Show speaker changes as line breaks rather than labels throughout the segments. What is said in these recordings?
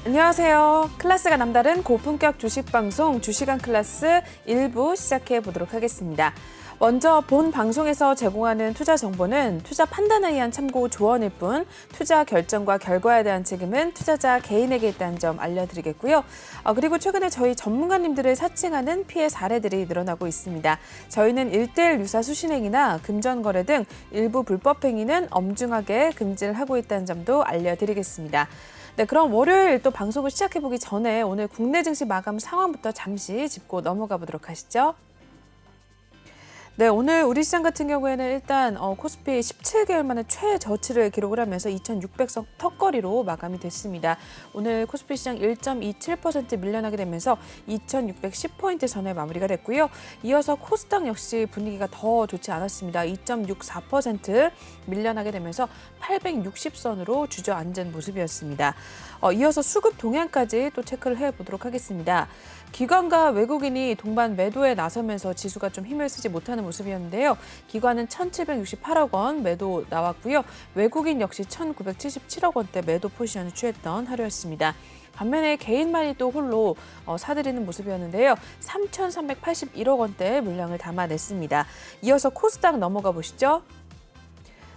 안녕하세요. 클래스가 남다른 고품격 주식방송 주식한 클래스 1부 시작해 보도록 하겠습니다. 먼저 본 방송에서 제공하는 투자 정보는 투자 판단에 의한 참고 조언일 뿐 투자 결정과 결과에 대한 책임은 투자자 개인에게 있다는 점 알려드리겠고요. 그리고 최근에 저희 전문가님들을 사칭하는 피해 사례들이 늘어나고 있습니다. 저희는 1:1 유사 수신행위나 금전 거래 등 일부 불법 행위는 엄중하게 금지를 하고 있다는 점도 알려드리겠습니다. 네, 그럼 월요일 또 방송을 시작해보기 전에 오늘 국내 증시 마감 상황부터 잠시 짚고 넘어가 보도록 하시죠. 네, 오늘 우리 시장 같은 경우에는 일단 코스피 17개월 만에 최저치를 기록을 하면서 2,600선 턱걸이로 마감이 됐습니다. 오늘 코스피 시장 1.27% 밀려나게 되면서 2,610포인트 선에 마무리가 됐고요. 이어서 코스닥 역시 분위기가 더 좋지 않았습니다. 2.64% 밀려나게 되면서 860선으로 주저앉은 모습이었습니다. 이어서 수급 동향까지 또 체크를 해보도록 하겠습니다. 기관과 외국인이 동반 매도에 나서면서 지수가 좀 힘을 쓰지 못하는 모습이었는데요. 기관은 1,768억 원 매도 나왔고요. 외국인 역시 1,977억 원대 매도 포지션을 취했던 하루였습니다. 반면에 개인만이 또 홀로 사들이는 모습이었는데요. 3,381억 원대 물량을 담아냈습니다. 이어서 코스닥 넘어가 보시죠.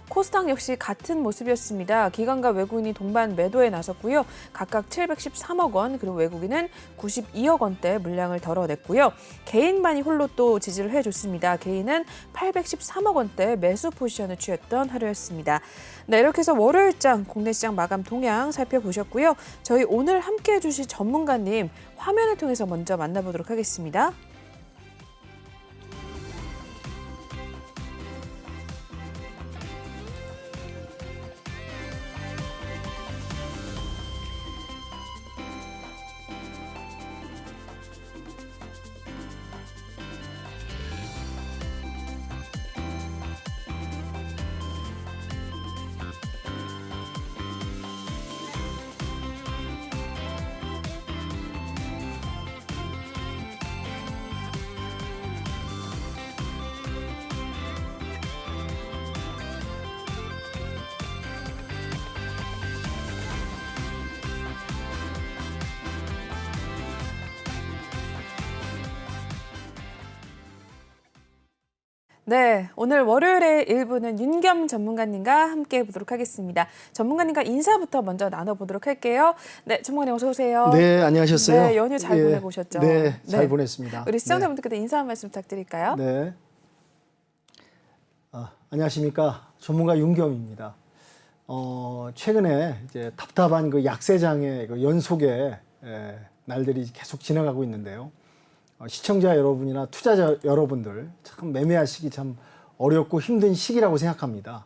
코스닥 역시 같은 모습이었습니다. 기관과 외국인이 동반 매도에 나섰고요. 각각 713억 원, 그리고 외국인은 92억 원대 물량을 덜어냈고요. 개인만이 홀로 또 지지를 해줬습니다. 개인은 813억 원대 매수 포지션을 취했던 하루였습니다. 네, 이렇게 해서 월요일장 국내 시장 마감 동향 살펴보셨고요. 저희 오늘 함께해 주실 전문가님 화면을 통해서 먼저 만나보도록 하겠습니다. 네, 오늘 월요일에 1부는 윤겸 전문가님과 함께 해보도록 하겠습니다. 전문가님과 인사부터 먼저 나눠보도록 할게요. 네, 전문가님 어서 오세요.
네, 안녕하셨어요.
네, 연휴 잘 보내고 오셨죠?
네, 잘 보냈습니다.
우리 시청자분들께 인사 한 말씀 부탁드릴까요?
네. 안녕하십니까. 전문가 윤겸입니다. 최근에 이제 답답한 그 약세장의 그 연속의 날들이 계속 지나가고 있는데요. 시청자 여러분이나 투자자 여러분들 참 매매하시기 참 어렵고 힘든 시기라고 생각합니다.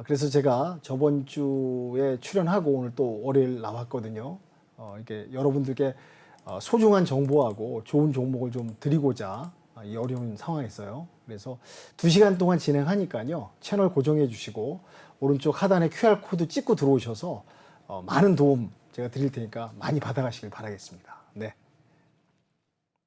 그래서 제가 저번 주에 출연하고 오늘 또 월요일 나왔거든요. 이렇게 여러분들께 소중한 정보하고 좋은 종목을 좀 드리고자 이 어려운 상황이었어요. 그래서 2시간 동안 진행하니까요. 채널 고정해 주시고 오른쪽 하단에 QR코드 찍고 들어오셔서 많은 도움 제가 드릴 테니까 많이 받아가시길 바라겠습니다. 네.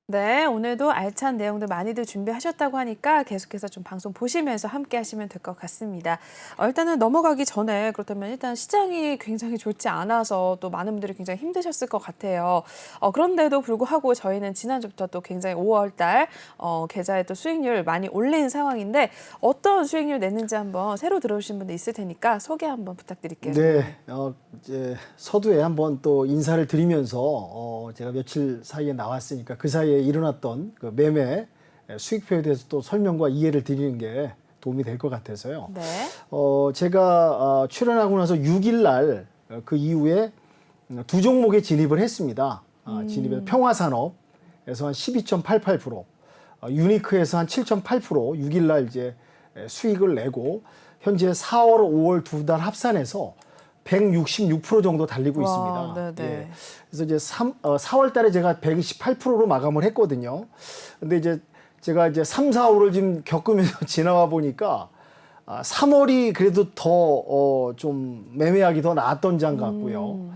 네, 오늘도 알찬 내용들 많이들 준비하셨다고 하니까 계속해서 좀 방송 보시면서 함께 하시면 될 것 같습니다. 일단은 넘어가기 전에 그렇다면 일단 시장이 굉장히 좋지 않아서 또 많은 분들이 굉장히 힘드셨을 것 같아요. 그런데도 불구하고 저희는 지난주부터 또 굉장히 5월 달 계좌에 또 수익률 많이 올린 상황인데 어떤 수익률 냈는지 한번 새로 들어오신 분들 있을 테니까 소개 한번 부탁드릴게요.
네, 이제 서두에 한번 또 인사를 드리면서 제가 며칠 사이에 나왔으니까 그 사이에 일어났던 그 매매 수익표에 대해서 또 설명과 이해를 드리는 게 도움이 될 것 같아서요.
네.
제가 출연하고 나서 6일 날 그 이후에 두 종목에 진입을 했습니다. 진입해서 평화산업에서 한 12.88%, 유니크에서 한 7.8%, 6일 날 이제 수익을 내고 현재 4월, 5월 두 달 합산해서 166% 정도 달리고 있습니다.
네네.
예. 그래서 이제 4월 달에 제가 128%로 마감을 했거든요. 근데 이제 제가 이제 3, 4월을 지금 겪으면서 지나와 보니까 3월이 그래도 더 좀 매매하기 더 나았던 장 같고요.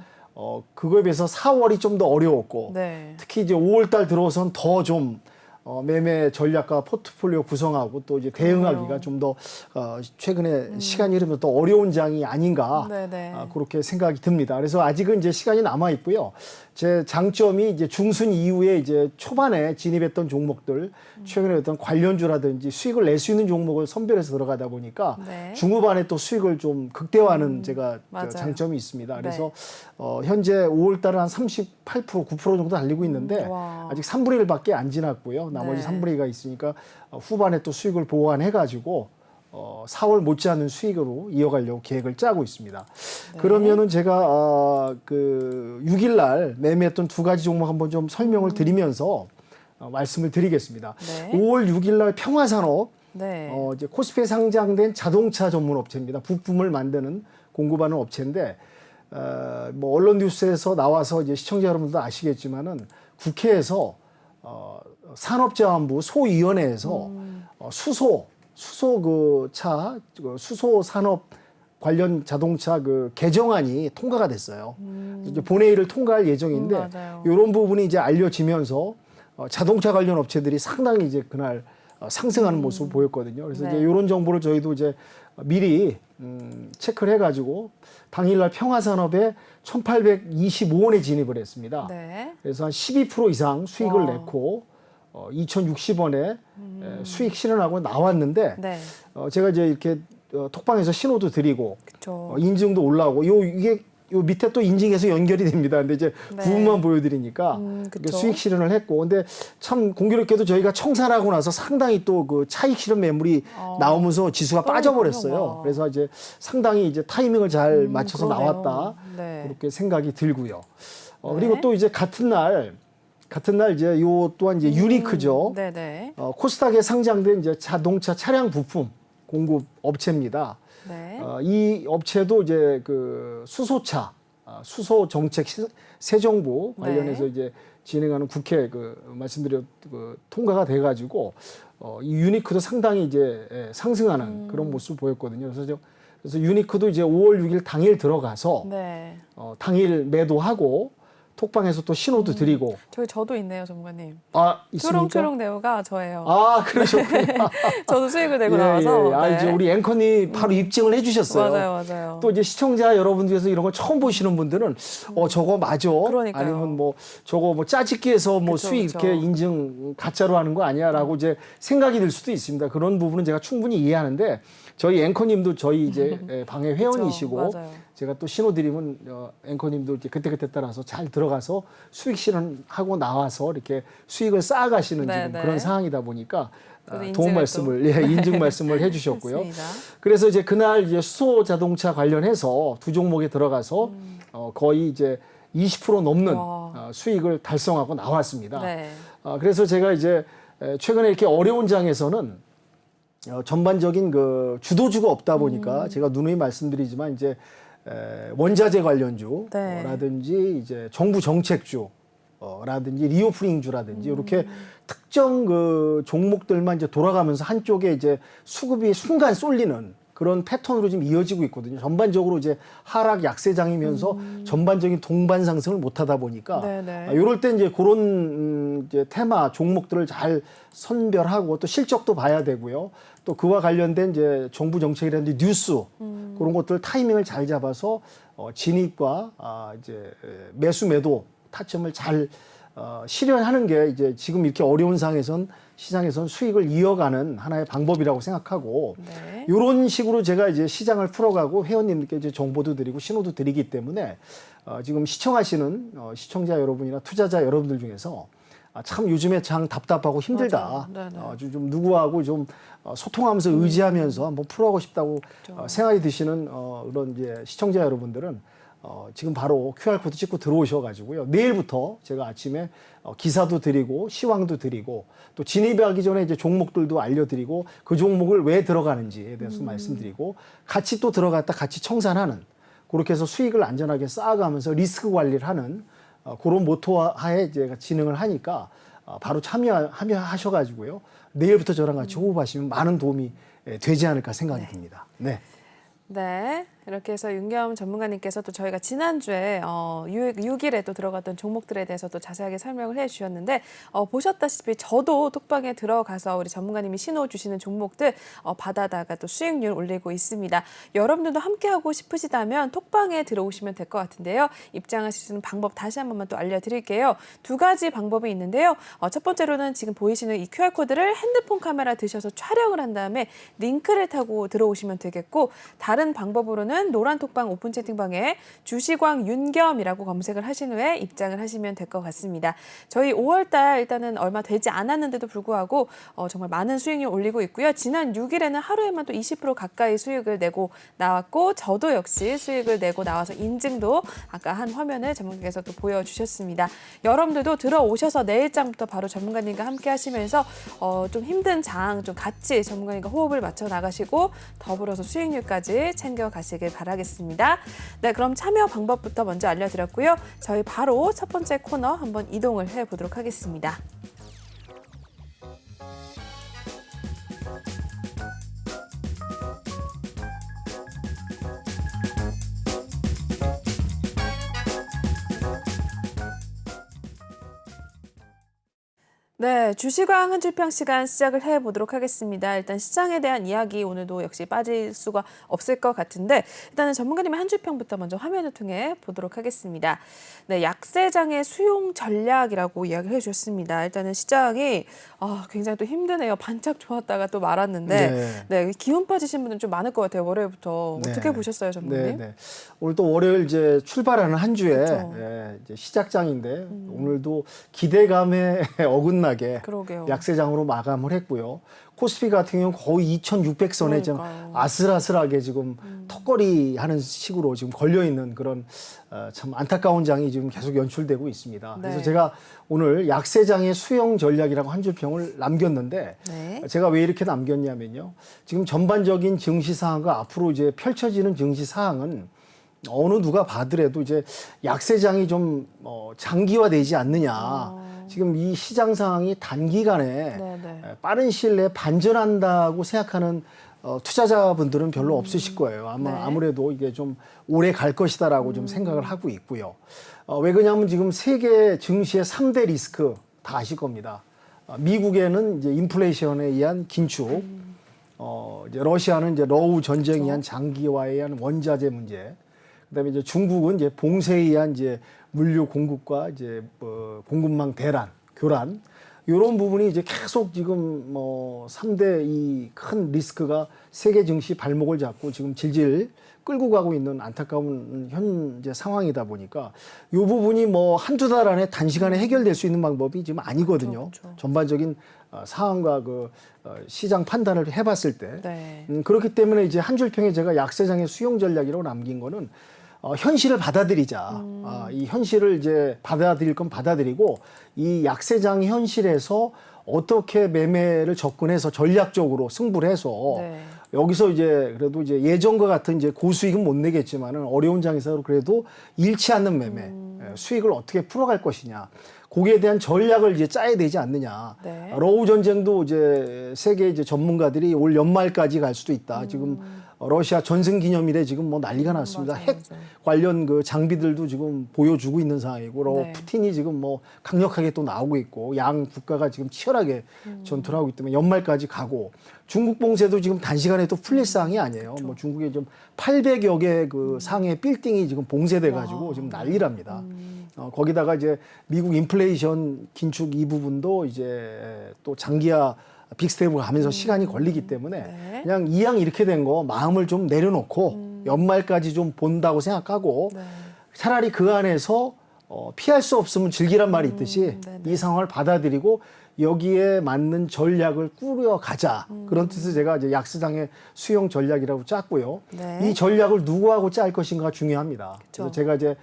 그거에 비해서 4월이 좀 더 어려웠고
네.
특히 이제 5월 달 들어서는 더 좀 매매 전략과 포트폴리오 구성하고 또 이제 대응하기가 좀 더 최근에 시간이 흐르면 더 어려운 장이 아닌가
네네.
그렇게 생각이 듭니다. 그래서 아직은 이제 시간이 남아 있고요. 제 장점이 이제 중순 이후에 이제 초반에 진입했던 종목들, 최근에 어떤 관련주라든지 수익을 낼 수 있는 종목을 선별해서 들어가다 보니까
네.
중후반에 또 수익을 좀 극대화하는 제가
맞아요.
장점이 있습니다.
네.
그래서 현재 5월 달에 한 38%, 9% 정도 달리고 있는데
와.
아직 3분의 1밖에 안 지났고요. 나머지
네.
3분의 2가 있으니까 후반에 또 수익을 보완해가지고 4월 못지않은 수익으로 이어가려고 계획을 짜고 있습니다.
네.
그러면은 제가 그 6일 날 매매했던 두 가지 종목 한번 좀 설명을 드리면서 말씀을 드리겠습니다.
네.
5월 6일 날 평화산업
네.
이제 코스피에 상장된 자동차 전문 업체입니다. 부품을 만드는 공급하는 업체인데 뭐 언론 뉴스에서 나와서 이제 시청자 여러분들도 아시겠지만은 국회에서 산업자원부 소위원회에서 수소 그 수소 산업 관련 자동차 그 개정안이 통과가 됐어요. 이제 본회의를 통과할 예정인데
맞아요.
이런 부분이 이제 알려지면서 자동차 관련 업체들이 상당히 이제 그날 상승하는 모습을 보였거든요. 그래서
네.
이제 이런 정보를 저희도 이제 미리 체크를 해가지고 당일날 평화산업에 1,825원에 진입을 했습니다.
네.
그래서 한 12% 이상 수익을
와.
냈고 2,060원에 수익 실현하고 나왔는데
네.
제가 이제 이렇게 톡방에서 신호도 드리고
그렇죠.
인증도 올라오고 이게 요 밑에 또 인증해서 연결이 됩니다. 근데 이제
네.
부분만 보여드리니까
그쵸.
수익 실현을 했고, 근데 참 공교롭게도 저희가 청산하고 나서 상당히 또 그 차익 실현 매물이 나오면서 지수가 빠져버렸어요.
와.
그래서 이제 상당히 이제 타이밍을 잘 맞춰서
그러네요.
나왔다
네.
그렇게 생각이 들고요.
네.
그리고 또 이제 같은 날 이제 요 또한 이제 유니크죠.
네네.
코스닥에 상장된 이제 자동차 차량 부품 공급 업체입니다.
네.
이 업체도 이제 그 수소차, 수소 정책 새 정부 관련해서
네.
이제 진행하는 국회 말씀드렸 통과가 돼가지고 이 유니크도 상당히 이제 상승하는 그런 모습을 보였거든요. 그래서 유니크도 이제 5월 6일 당일 들어가서
네.
당일 매도하고 톡방에서 또 신호도 드리고
저도 있네요, 전문가님.
있습니까?
초롱초롱 네오가 저예요.
그러셨군요.
저도 수익을 내고 나와서. 네.
이제 우리 앵커님 바로 입증을 해주셨어요.
맞아요.
또 이제 시청자 여러분들께서 이런 걸 처음 보시는 분들은 저거 맞아?
그러니까요.
아니면 뭐 저거 뭐 짜집기해서 뭐
그쵸,
수익
그쵸.
이렇게 인증 가짜로 하는 거 아니야라고 이제 생각이 들 수도 있습니다. 그런 부분은 제가 충분히 이해하는데 저희 앵커님도 저희 이제 방의 회원이시고
그쵸, 맞아요.
제가 또 신호 드리면 앵커님도 이제 그때 따라서 잘 들어가서 수익 실현하고 나와서 이렇게 수익을 쌓아가시는
네,
지금
네.
그런 상황이다 보니까
저도 인증을
도움 말씀을 인증 말씀을 해주셨고요.
했습니다.
그래서 이제 그날 이제 수소 자동차 관련해서 두 종목에 들어가서 거의 이제 20% 넘는
와.
수익을 달성하고 나왔습니다.
네.
그래서 제가 이제 최근에 이렇게 어려운 장에서는 전반적인 그 주도주가 없다 보니까 제가 누누이 말씀드리지만 이제 원자재 관련주라든지
네.
이제 정부 정책주 라든지 리오프닝주라든지 이렇게 특정 그 종목들만 이제 돌아가면서 한쪽에 이제 수급이 순간 쏠리는 그런 패턴으로 지금 이어지고 있거든요. 전반적으로 이제 하락 약세장이면서 전반적인 동반 상승을 못 하다 보니까
네네.
이럴 때 이제 그런 이제 테마 종목들을 잘 선별하고 또 실적도 봐야 되고요. 또 그와 관련된 이제 정부 정책이라든지 뉴스 그런 것들 타이밍을 잘 잡아서 진입과 이제 매수 매도 타점을 잘 실현하는 게 이제 지금 이렇게 어려운 시장에선 수익을 이어가는 하나의 방법이라고 생각하고
네.
이런 식으로 제가 이제 시장을 풀어가고 회원님들께 이제 정보도 드리고 신호도 드리기 때문에 지금 시청하시는 시청자 여러분이나 투자자 여러분들 중에서 참 요즘에 참 답답하고 힘들다.
맞아요. 네네.
좀 누구하고 좀 소통하면서 의지하면서 한번 풀어가고 싶다고
그렇죠.
생각이 드시는 그런 이제 시청자 여러분들은 지금 바로 QR코드 찍고 들어오셔가지고요. 내일부터 제가 아침에 기사도 드리고 시황도 드리고 또 진입하기 전에 이제 종목들도 알려드리고 그 종목을 왜 들어가는지에 대해서 말씀드리고 같이 또 들어갔다 같이 청산하는 그렇게 해서 수익을 안전하게 쌓아가면서 리스크 관리를 하는 그런 모토하에 제가 진행을 하니까 바로 참여하셔가지고요. 내일부터 저랑 같이 호흡하시면 많은 도움이 되지 않을까 생각이 듭니다. 네.
네. 이렇게 해서 윤겸 전문가님께서 또 저희가 지난주에 6일에 또 들어갔던 종목들에 대해서 또 자세하게 설명을 해주셨는데 보셨다시피 저도 톡방에 들어가서 우리 전문가님이 신호 주시는 종목들 받아다가 또 수익률 올리고 있습니다. 여러분들도 함께하고 싶으시다면 톡방에 들어오시면 될 것 같은데요. 입장하실 수 있는 방법 다시 한 번만 또 알려드릴게요. 두 가지 방법이 있는데요. 첫 번째로는 지금 보이시는 이 QR코드를 핸드폰 카메라 드셔서 촬영을 한 다음에 링크를 타고 들어오시면 되겠고, 다른 방법으로는 노란 톡방 오픈 채팅방에 주시광 윤겸이라고 검색을 하신 후에 입장을 하시면 될 것 같습니다. 저희 5월달 일단은 얼마 되지 않았는데도 불구하고 정말 많은 수익률 올리고 있고요. 지난 6일에는 하루에만 또 20% 가까이 수익을 내고 나왔고, 저도 역시 수익을 내고 나와서 인증도 아까 한 화면을 전문가께서 또 보여주셨습니다. 여러분들도 들어오셔서 내일장부터 바로 전문가님과 함께 하시면서 좀 힘든 장 좀 같이 전문가님과 호흡을 맞춰 나가시고 더불어서 수익률까지 챙겨 가시길 바라겠습니다. 네, 그럼 참여 방법부터 먼저 알려드렸고요. 저희 바로 첫 번째 코너 한번 이동을 해보도록 하겠습니다. 네, 주시광 한 줄평 시간 시작을 해보도록 하겠습니다. 일단 시장에 대한 이야기 오늘도 역시 빠질 수가 없을 것 같은데, 일단은 전문가님의 한 줄평부터 먼저 화면을 통해 보도록 하겠습니다. 네, 약세장의 수용 전략이라고 이야기를 해주셨습니다. 일단은 시장이 굉장히 또 힘드네요. 반짝 좋았다가 또 말았는데, 네, 기운 빠지신 분들 좀 많을 것 같아요. 월요일부터.
네.
어떻게 보셨어요, 전문가님?
네. 오늘 또 월요일 이제 출발하는 한 주에
그렇죠.
이제 시작장인데 오늘도 기대감에 어긋나게
그러게요.
약세장으로 마감을 했고요. 코스피 같은 경우는 거의 2,600선에 지금
그러니까요.
아슬아슬하게 지금 턱걸이 하는 식으로 지금 걸려 있는 그런 참 안타까운 장이 지금 계속 연출되고 있습니다.
네.
그래서 제가 오늘 약세장의 수용 전략이라고 한 줄 평을 남겼는데,
네.
제가 왜 이렇게 남겼냐면요. 지금 전반적인 증시 상황과 앞으로 이제 펼쳐지는 증시 상황은 어느 누가 봐더라도 이제 약세장이 좀 장기화되지 않느냐. 지금 이 시장 상황이 단기간에
네네.
빠른 시일 내에 반전한다고 생각하는 투자자분들은 별로 없으실 거예요. 아마
네.
아무래도 이게 좀 오래 갈 것이다라고 좀 생각을 하고 있고요. 왜 그러냐면 지금 세계 증시의 3대 리스크 다 아실 겁니다. 미국에는 이제 인플레이션에 의한 긴축, 이제 러시아는 이제 러우 전쟁에 의한 장기화에 의한 원자재 문제, 그다음에 이제 중국은 이제 봉쇄에 의한 이제 물류 공급과 이제 공급망 대란, 교란, 이런 부분이 이제 계속 지금 3대 이 큰 리스크가 세계 증시 발목을 잡고 지금 질질 끌고 가고 있는 안타까운 현재 상황이다 보니까 이 부분이 한두 달 안에 단시간에 해결될 수 있는 방법이 지금 아니거든요.
그렇죠.
전반적인 상황과 그 시장 판단을 해봤을 때.
네.
그렇기 때문에 이제 한 줄평에 제가 약세장의 수용 전략이라고 남긴 거는 현실을 받아들이자. 이 현실을 이제 받아들일 건 받아들이고, 이 약세장 현실에서 어떻게 매매를 접근해서 전략적으로 승부를 해서
네.
여기서 이제 그래도 이제 예전과 같은 이제 고수익은 못 내겠지만은 어려운 장에서 그래도 잃지 않는 매매, 수익을 어떻게 풀어갈 것이냐. 거기에 대한 전략을 이제 짜야 되지 않느냐.
네.
러우 전쟁도 이제 세계 이제 전문가들이 올 연말까지 갈 수도 있다. 지금 러시아 전승 기념일에 지금 난리가 났습니다.
맞아요,
핵
맞아요.
관련 그 장비들도 지금 보여주고 있는 상황이고,
네.
푸틴이 지금 강력하게 또 나오고 있고, 양 국가가 지금 치열하게 전투를 하고 있기 때문에 연말까지 가고, 중국 봉쇄도 지금 단시간에 또 풀릴 상황이 아니에요. 중국에 좀 800여 개 그 상해 빌딩이 지금 봉쇄돼가지고 지금 난리랍니다. 거기다가 이제 미국 인플레이션 긴축 이 부분도 이제 또 장기화 빅스텝으로 가면서 시간이 걸리기 때문에
네.
그냥 이왕 이렇게 된 거 마음을 좀 내려놓고 연말까지 좀 본다고 생각하고,
네.
차라리 그 안에서 피할 수 없으면 즐기란 말이 있듯이
네네.
이 상황을 받아들이고 여기에 맞는 전략을 꾸려가자. 그런 뜻에서 제가 이제 약세장의 수용 전략이라고 짰고요.
네.
이 전략을 누구하고 짤 것인가가 중요합니다. 그래서 제가 이제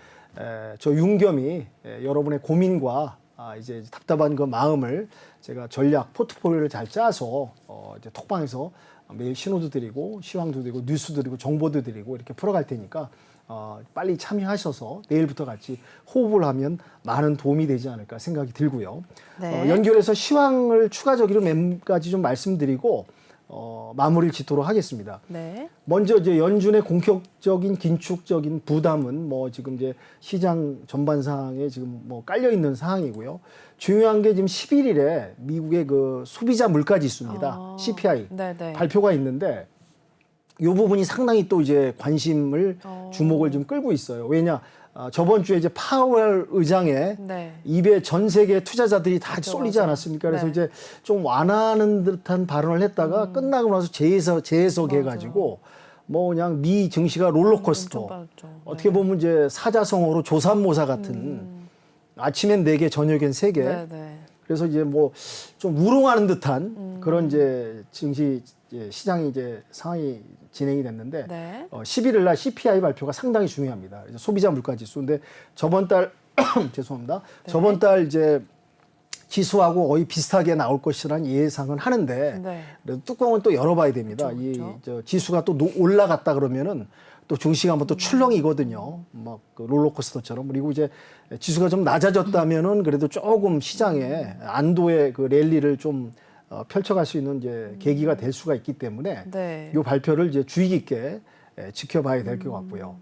저 윤겸이 여러분의 고민과 이제 답답한 그 마음을 제가 전략 포트폴리오를 잘 짜서 이제 톡방에서 매일 신호도 드리고 시황도 드리고 뉴스도 드리고 정보도 드리고 이렇게 풀어갈 테니까 빨리 참여하셔서 내일부터 같이 호흡을 하면 많은 도움이 되지 않을까 생각이 들고요.
네.
연결해서 시황을 추가적으로 몇 가지 좀 말씀드리고 마무리를 짓도록 하겠습니다.
네.
먼저 이제 연준의 공격적인 긴축적인 부담은 뭐 지금 이제 시장 전반상에 지금 뭐 깔려 있는 상황이고요. 중요한 게 지금 11일에 미국의 그 소비자 물가 지수입니다. CPI
네네.
발표가 있는데 이 부분이 상당히 또 이제 관심을 주목을 좀 끌고 있어요. 왜냐? 저번 주에 이제 파월 의장의
네.
입에 전 세계 투자자들이 다
맞아,
쏠리지
맞아.
않았습니까? 그래서
네.
이제 좀 완화하는 듯한 발언을 했다가 끝나고 나서 재해석해가지고 뭐 그냥 미 증시가 롤러코스터.
엄청 빠졌죠.
어떻게 보면 이제 사자성어로 조삼모사 같은 아침엔 4개, 저녁엔 3개.
네네.
그래서 이제 뭐 좀 우롱하는 듯한 그런 이제 증시 이제 시장이 이제 상황이 진행이 됐는데
네.
11일 날 CPI 발표가 상당히 중요합니다. 이제 소비자 물가 지수인데 저번 달 죄송합니다.
네.
저번 달 이제 지수하고 거의 비슷하게 나올 것이라는 예상은 하는데
네.
그래도 뚜껑은 또 열어봐야 됩니다.
그렇죠, 그렇죠.
저 지수가 또 올라갔다 그러면은 또 증시가 한번 또 출렁이거든요. 막 그 롤러코스터처럼. 그리고 이제 지수가 좀 낮아졌다면은 그래도 조금 시장에 안도의 그 랠리를 좀 펼쳐갈 수 있는 이제 계기가 될 수가 있기 때문에
네.
이 발표를 이제 주의 깊게 지켜봐야 될 것 같고요.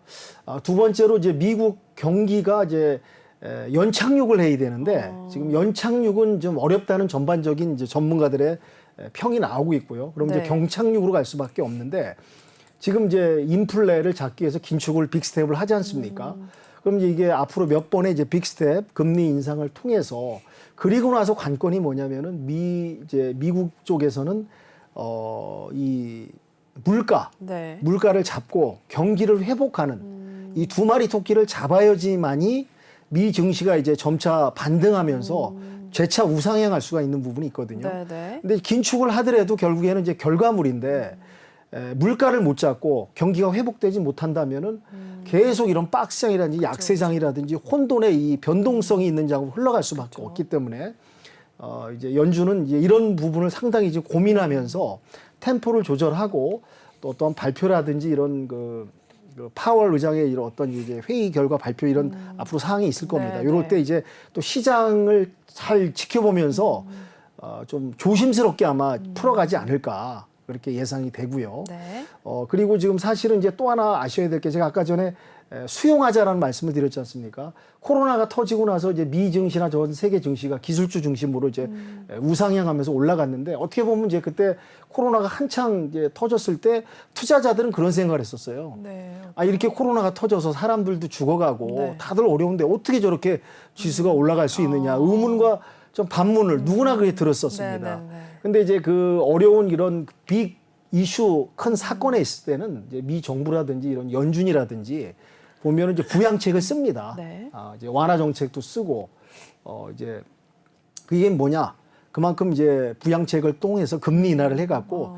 두 번째로 이제 미국 경기가 이제 연착륙을 해야 되는데 지금 연착륙은 좀 어렵다는 전반적인 이제 전문가들의 평이 나오고 있고요. 그럼
네.
이제 경착륙으로 갈 수밖에 없는데 지금 이제 인플레를 잡기 위해서 긴축을 빅스텝을 하지 않습니까? 그럼 이제 이게 앞으로 몇 번의 이제 빅스텝 금리 인상을 통해서 그리고 나서 관건이 뭐냐면은 미국 쪽에서는 이
네.
물가를 잡고 경기를 회복하는 이 두 마리 토끼를 잡아야지만이 미 증시가 이제 점차 반등하면서 재차 우상향할 수가 있는 부분이 있거든요.
네네.
근데 긴축을 하더라도 결국에는 이제 결과물인데 물가를 못 잡고 경기가 회복되지 못한다면은 계속 이런 박스장이라든지 약세장이라든지 혼돈의 이 변동성이 있는 장으로 흘러갈 수밖에 없기 때문에 이제 연준은 이제 이런 부분을 상당히 이제 고민하면서 템포를 조절하고 또 어떤 발표라든지 이런 그 파월 의장의 이런 어떤 이제 회의 결과 발표 이런 앞으로 사항이 있을 겁니다.
네,
이럴
네.
때 이제 또 시장을 잘 지켜보면서 좀 조심스럽게 아마 풀어가지 않을까 그렇게 예상이 되고요.
네.
그리고 지금 사실은 이제 또 하나 아셔야 될 게 제가 아까 전에 수용하자라는 말씀을 드렸지 않습니까? 코로나가 터지고 나서 이제 미 증시나 전 세계 증시가 기술주 중심으로 이제 우상향하면서 올라갔는데 어떻게 보면 이제 그때 코로나가 한창 이제 터졌을 때 투자자들은 그런 생각을 했었어요.
네.
이렇게 코로나가 터져서 사람들도 죽어가고
네.
다들 어려운데 어떻게 저렇게 지수가 올라갈 수 있느냐 의문과 좀 반문을 누구나 그렇게 들었었습니다.
네.
근데 이제 그 어려운 이런 빅 이슈 큰 사건에 있을 때는 이제 미 정부라든지 이런 연준이라든지 보면은 이제 부양책을 씁니다.
네.
이제 완화 정책도 쓰고 이제 그게 뭐냐? 그만큼 이제 부양책을 통해서 금리 인하를 해갖고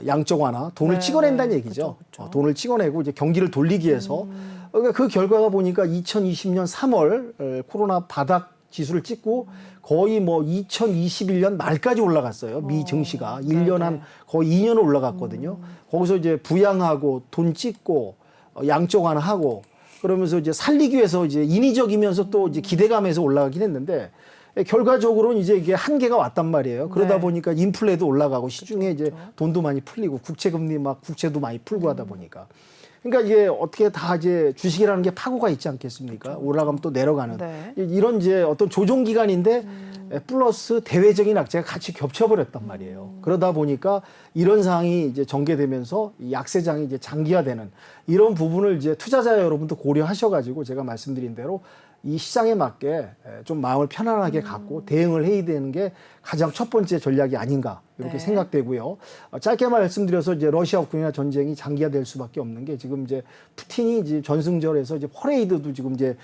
양적 완화 돈을
네.
찍어낸다는 얘기죠.
그쵸.
돈을 찍어내고 이제 경기를 돌리기 위해서 그러니까 그 결과가 보니까 2020년 3월 코로나 바닥 지수를 찍고 거의 뭐 2021년 말까지 올라갔어요. 미 증시가 1년 한 거의 2년을 올라갔거든요. 거기서 이제 부양하고 돈 찍고 양적 완화하고 그러면서 이제 살리기 위해서 이제 인위적이면서 또 이제 기대감에서 올라가긴 했는데 결과적으로는 이제 이게 한계가 왔단 말이에요. 그러다
네.
보니까 인플레도 올라가고 시중에 이제 돈도 많이 풀리고 국채금리 막 국채도 많이 풀고 하다 보니까 그러니까 이게 어떻게 다 이제 주식이라는 게 파고가 있지 않겠습니까? 올라가면 또 내려가는
네.
이런 이제 어떤 조정 기간인데 플러스 대외적인 악재가 같이 겹쳐버렸단 말이에요. 그러다 보니까 이런 상황이 이제 전개되면서 이 약세장이 이제 장기화되는 이런 부분을 이제 투자자 여러분도 고려하셔가지고 제가 말씀드린 대로 이 시장에 맞게 좀 마음을 편안하게 갖고 대응을 해야 되는 게 가장 첫 번째 전략이 아닌가 이렇게
네.
생각되고요. 짧게 말씀드려서 이제 러시아 우크라이나 전쟁이 장기화될 수밖에 없는 게 지금 이제 푸틴이 이제 전승절에서 이제 퍼레이드도 지금 이제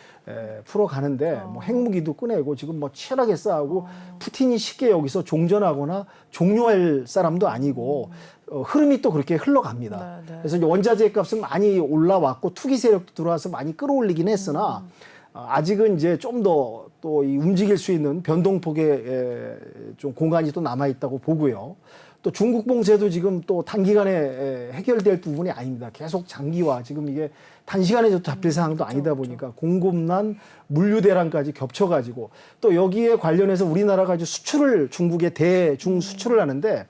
풀어가는데 뭐 핵무기도 꺼내고 지금 뭐 치열하게 싸우고 푸틴이 쉽게 여기서 종전하거나 종료할 사람도 아니고 흐름이 또 그렇게 흘러갑니다.
네.
그래서 이제 원자재 값은 많이 올라왔고 투기 세력도 들어와서 많이 끌어올리긴 했으나 아직은 이제 좀 더 또 이 움직일 수 있는 변동폭의 좀 공간이 또 남아 있다고 보고요. 또 중국 봉쇄도 지금 또 단기간에 해결될 부분이 아닙니다. 계속 장기화 지금 이게 단시간에 잡힐 상황도 아니다 보니까 공급난 물류 대란까지 겹쳐가지고 또 여기에 관련해서 우리나라가 이제 수출을 중국에 대중 수출을 하는데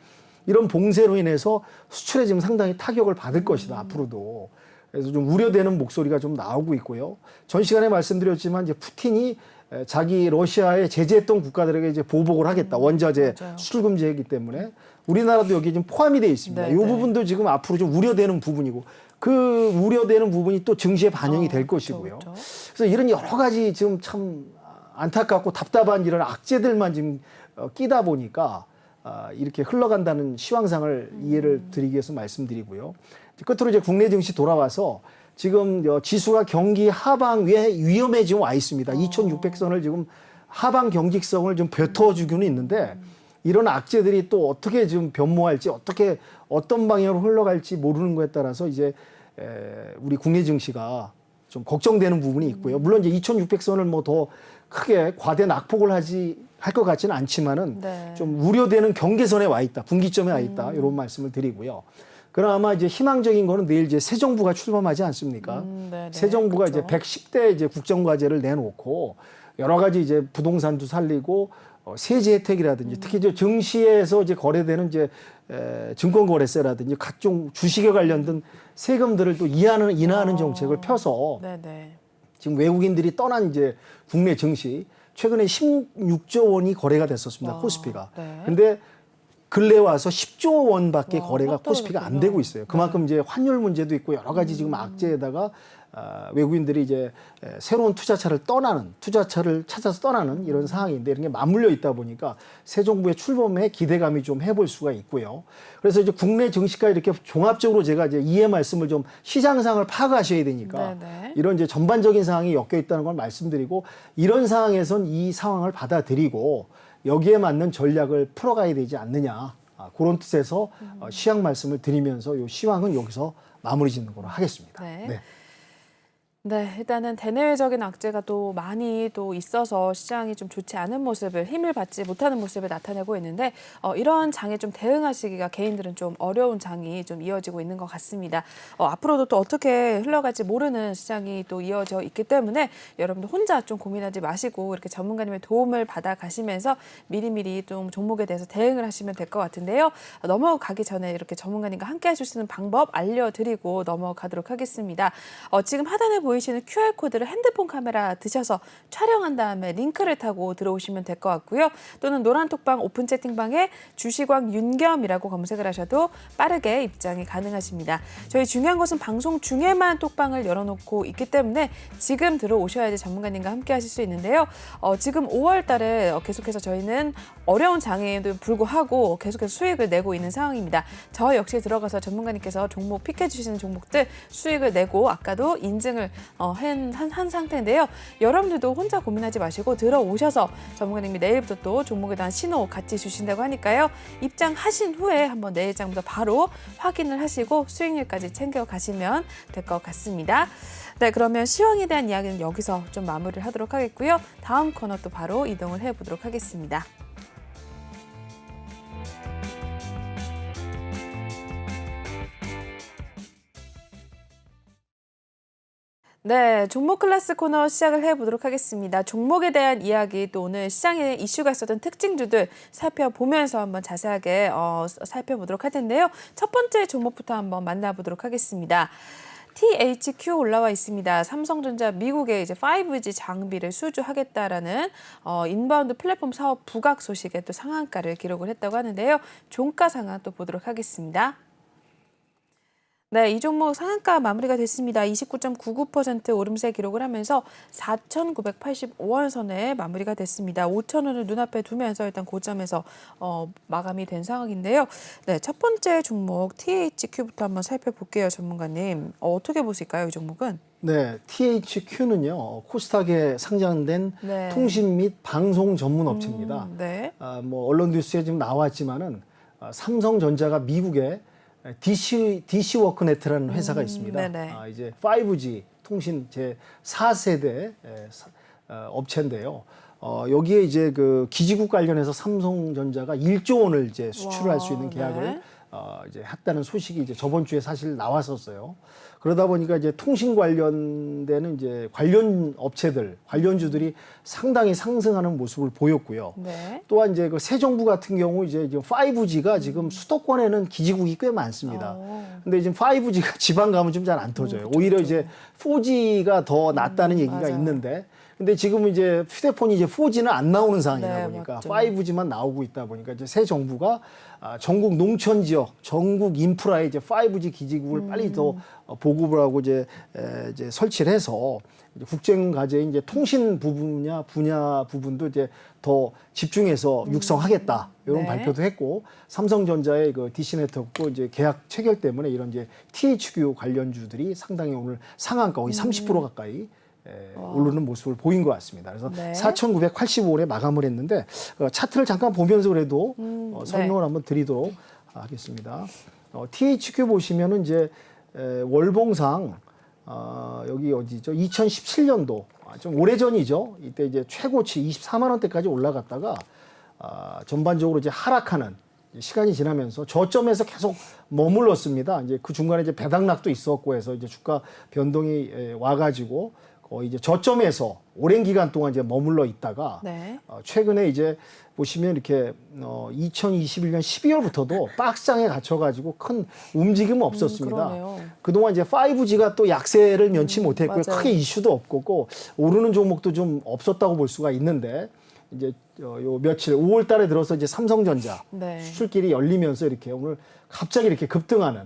이런 봉쇄로 인해서 수출에 지금 상당히 타격을 받을 것이다, 앞으로도. 그래서 좀 우려되는 목소리가 좀 나오고 있고요. 전 시간에 말씀드렸지만 이제 푸틴이 자기 러시아에 제재했던 국가들에게 이제 보복을 하겠다. 원자재
맞아요.
수출 금지했기 때문에 우리나라도 여기 지금 포함이 되어 있습니다.
네,
이
네.
부분도 지금 앞으로 좀 우려되는 부분이고 그 우려되는 부분이 또 증시에 반영이 될
그렇죠,
것이고요.
그렇죠.
그래서 이런 여러 가지 지금 참 안타깝고 답답한 이런 악재들만 지금 끼다 보니까 이렇게 흘러간다는 시황상을 이해를 드리기 위해서 말씀드리고요. 끝으로 이제 국내 증시 돌아와서 지금 지수가 경기 하방에 위험에 지금 와 있습니다. 2,600선을 지금 하방 경직성을 좀 뱉어주고는 있는데 이런 악재들이 또 어떻게 지금 변모할지 어떻게 어떤 방향으로 흘러갈지 모르는 거에 따라서 이제 우리 국내 증시가 좀 걱정되는 부분이 있고요. 물론 이제 2,600선을 뭐 더 크게 과대 낙폭을 할 것 같지는 않지만은
네.
좀 우려되는 경계선에 와 있다, 분기점에 와 있다 이런 말씀을 드리고요. 그나마 이제 희망적인 거는 내일 이제 새 정부가 출범하지 않습니까?
네네.
새 정부가
그렇죠.
이제 110대 이제 국정과제를 내놓고 여러 가지 이제 부동산도 살리고 세제 혜택이라든지 특히 이제 증시에서 이제 거래되는 이제 증권거래세라든지 각종 주식에 관련된 세금들을 또 인하하는 정책을 펴서
네네.
지금 외국인들이 떠난 이제 국내 증시 최근에 16조 원이 거래가 됐었습니다.
와,
코스피가.
네.
근데 근래 와서 10조 원밖에
와,
거래가
확
코스피가 안
떨어졌군요.
되고 있어요. 그만큼 이제 환율 문제도 있고 여러 가지 지금 악재에다가 외국인들이 이제 새로운 투자처를 찾아서 떠나는 이런 상황인데 이런 게 맞물려 있다 보니까 새 정부의 출범에 기대감이 좀 해볼 수가 있고요. 그래서 이제 국내 증시가 이렇게 종합적으로 제가 이제 이해 말씀을 좀 시장 상황을 파악하셔야 되니까
네네.
이런 이제 전반적인 상황이 엮여 있다는 걸 말씀드리고 이런 상황에선 이 상황을 받아들이고 여기에 맞는 전략을 풀어가야 되지 않느냐. 그런 뜻에서 시황 말씀을 드리면서 이 시황은 여기서 마무리 짓는 걸로 하겠습니다.
네. 네, 일단은 대내외적인 악재가 또 많이 또 있어서 시장이 좀 좋지 않은 모습을 힘을 받지 못하는 모습을 나타내고 있는데 이런 장에 좀 대응하시기가 개인들은 좀 어려운 장이 좀 이어지고 있는 것 같습니다. 앞으로도 또 어떻게 흘러갈지 모르는 시장이 또 이어져 있기 때문에 여러분들 혼자 좀 고민하지 마시고 이렇게 전문가님의 도움을 받아 가시면서 미리미리 좀 종목에 대해서 대응을 하시면 될 것 같은데요. 넘어가기 전에 이렇게 전문가님과 함께 하실 수 있는 방법 알려드리고 넘어가도록 하겠습니다. 지금 하단에 보이시는 QR코드를 핸드폰 카메라 드셔서 촬영한 다음에 링크를 타고 들어오시면 될 것 같고요. 또는 노란톡방 오픈 채팅방에 주식왕 윤겸이라고 검색을 하셔도 빠르게 입장이 가능하십니다. 저희 중요한 것은 방송 중에만 톡방을 열어놓고 있기 때문에 지금 들어오셔야지 전문가님과 함께 하실 수 있는데요. 지금 5월 달에 계속해서 저희는 어려운 장에도 불구하고 계속해서 수익을 내고 있는 상황입니다. 저 역시 들어가서 전문가님께서 종목 픽해 주시는 종목들 수익을 내고 아까도 인증을 한 상태인데요. 여러분들도 혼자 고민하지 마시고 들어오셔서 전문가님이 내일부터 또 종목에 대한 신호 같이 주신다고 하니까요. 입장하신 후에 한번 내일장부터 바로 확인을 하시고 수익률까지 챙겨가시면 될 것 같습니다. 네, 그러면 시황에 대한 이야기는 여기서 좀 마무리를 하도록 하겠고요. 다음 코너 또 바로 이동을 해보도록 하겠습니다. 네, 종목 클래스 코너 시작을 해보도록 하겠습니다. 종목에 대한 이야기 또 오늘 시장에 이슈가 있었던 특징주들 살펴보면서 한번 자세하게 살펴보도록 할 텐데요. 첫 번째 종목부터 한번 만나보도록 하겠습니다. THQ 올라와 있습니다. 삼성전자 미국에 이제 5G 장비를 수주하겠다라는 인바운드 플랫폼 사업 부각 소식에 또 상한가를 기록을 했다고 하는데요. 종가 상황 또 보도록 하겠습니다. 네, 이 종목 상한가 마무리가 됐습니다. 29.99% 오름세 기록을 하면서 4,985원 선에 마무리가 됐습니다. 5,000원을 눈앞에 두면서 일단 고점에서 마감이 된 상황인데요. 네, 첫 번째 종목 THQ부터 한번 살펴볼게요, 전문가님. 어떻게 보실까요, 이 종목은?
네, THQ는요 코스닥에 상장된
네.
통신 및 방송 전문 업체입니다.
네.
뭐 언론 뉴스에 지금 나왔지만은 삼성전자가 미국에 DC 워크네트라는 회사가 있습니다.
네네.
이제 5G 통신 제 4세대 업체인데요. 여기에 이제 그 기지국 관련해서 삼성전자가 1조 원을 이제 수출할 수 있는 계약을
네.
이제 했다는 소식이 이제 저번 주에 사실 나왔었어요. 그러다 보니까 이제 통신 관련되는 이제 관련 업체들, 관련주들이 상당히 상승하는 모습을 보였고요.
네.
또한 이제 그 새 정부 같은 경우 이제 5G가 지금 수도권에는 기지국이 꽤 많습니다. 근데 지금 5G가 지방 가면 좀 잘 안 터져요. 오히려 이제 4G가 더 낫다는 얘기가
맞아요.
있는데, 근데 지금 이제 휴대폰이 이제 4G는 안 나오는 상황이다
네,
보니까
맞죠.
5G만 나오고 있다 보니까 이제 새 정부가 전국 농촌 지역, 전국 인프라에 이제 5G 기지국을 빨리 더 보급을 하고 이제 설치를 해서 이제 국정과제의 이제 통신 분야 부분도 이제 더 집중해서 육성하겠다 이런
네.
발표도 했고, 삼성전자의 그 DC 네트워크 이제 계약 체결 때문에 이런 이제 THQ 관련주들이 상당히 오늘 상한가 거의 30% 가까이 오르는 모습을 보인 것 같습니다. 그래서
네.
4,985원에 마감을 했는데 차트를 잠깐 보면서 그래도 설명을
네.
한번 드리도록 하겠습니다. THQ 보시면은 이제 월봉상 여기 어디죠? 2017년도 좀 오래전이죠. 이때 이제 최고치 24만 원대까지 올라갔다가 전반적으로 이제 하락하는 시간이 지나면서 저점에서 계속 머물렀습니다. 이제 그 중간에 이제 배당락도 있었고 해서 이제 주가 변동이 와가지고 거의 이제 저점에서 오랜 기간 동안 이제 머물러 있다가
네.
최근에 이제 보시면 이렇게 2021년 12월부터도 박스장에 갇혀가지고 큰 움직임은 없었습니다.
그러네요.
그동안 이제 5G가 또 약세를 면치 못했고요.
맞아요.
크게 이슈도 없고 오르는 종목도 좀 없었다고 볼 수가 있는데, 이제 요 며칠 5월 달에 들어서 이제 삼성전자
네.
수출길이 열리면서 이렇게 오늘 갑자기 이렇게 급등하는,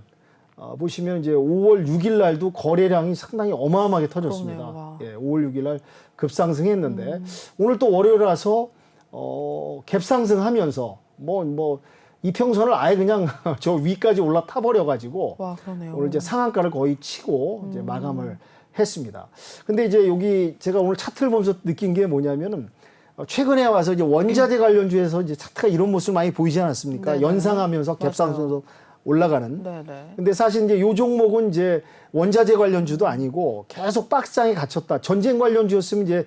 보시면 이제 5월 6일 날도 거래량이 상당히 어마어마하게 터졌습니다.
그러네요. 와.
예, 5월 6일 날 급상승했는데 오늘 또 월요일이라서 갭상승하면서 뭐 이평선을 아예 그냥 저 위까지 올라타 버려 가지고
와, 그러네요.
오늘 이제 상한가를 거의 치고 이제 마감을 했습니다. 근데 이제 여기 제가 오늘 차트를 보면서 느낀 게 뭐냐면은 최근에 와서 이제 원자재 관련주에서 이제 차트가 이런 모습을 많이 보이지 않았습니까?
네네.
연상하면서 갭상승으로 올라가는.
네네.
근데 사실 이제 요 종목은 이제 원자재 관련주도 아니고 계속 박스장에 갇혔다. 전쟁 관련주였으면 이제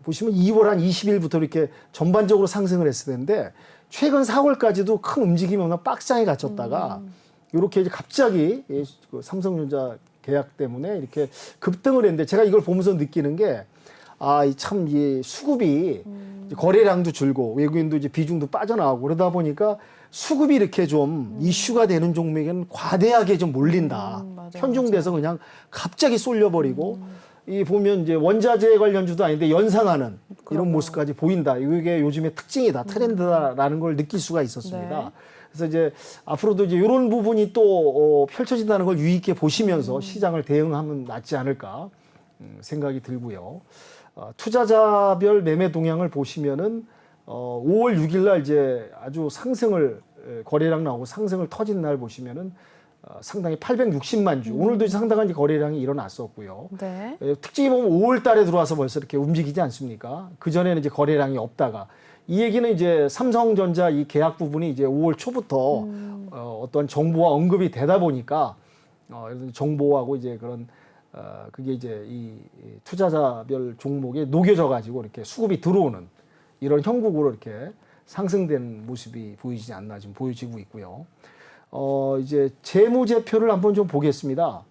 보시면 2월 한 20일부터 이렇게 전반적으로 상승을 했을 텐데 최근 4월까지도 큰 움직임이 없는 박스장에 갇혔다가 이렇게 이제 갑자기 그 삼성전자 계약 때문에 이렇게 급등을 했는데, 제가 이걸 보면서 느끼는 게 참 이 수급이 이제 거래량도 줄고 외국인도 이제 비중도 빠져나가고 그러다 보니까 수급이 이렇게 좀 이슈가 되는 종목에는 과대하게 좀 몰린다.
맞아요,
편중돼서 그냥 갑자기 쏠려버리고 이 보면 이제 원자재 관련주도 아닌데 연상하는 이런
그럼요.
모습까지 보인다. 이게 요즘의 특징이다, 트렌드다라는 걸 느낄 수가 있었습니다.
네.
그래서 이제 앞으로도 이제 이런 부분이 또 펼쳐진다는 걸 유의 있게 보시면서 시장을 대응하면 낫지 않을까 생각이 들고요. 투자자별 매매 동향을 보시면은 5월 6일 날 이제 아주 상승을 거래량 나오고 상승을 터진 날 보시면은 상당히 860만 주. 오늘도 상당한 거래량이 일어났었고요.
네.
특징이 보면 5월 달에 들어와서 벌써 이렇게 움직이지 않습니까? 그전에는 이제 거래량이 없다가, 이 얘기는 이제 삼성전자 이 계약 부분이 이제 5월 초부터 어떤 정보와 언급이 되다 보니까 정보하고 이제 그런 그게 이제 이 투자자별 종목에 녹여져 가지고 이렇게 수급이 들어오는 이런 형국으로 이렇게 상승되는 모습이 보이지 않나 지금 보여지고 있고요. 이제 재무제표를 한번 좀 보겠습니다.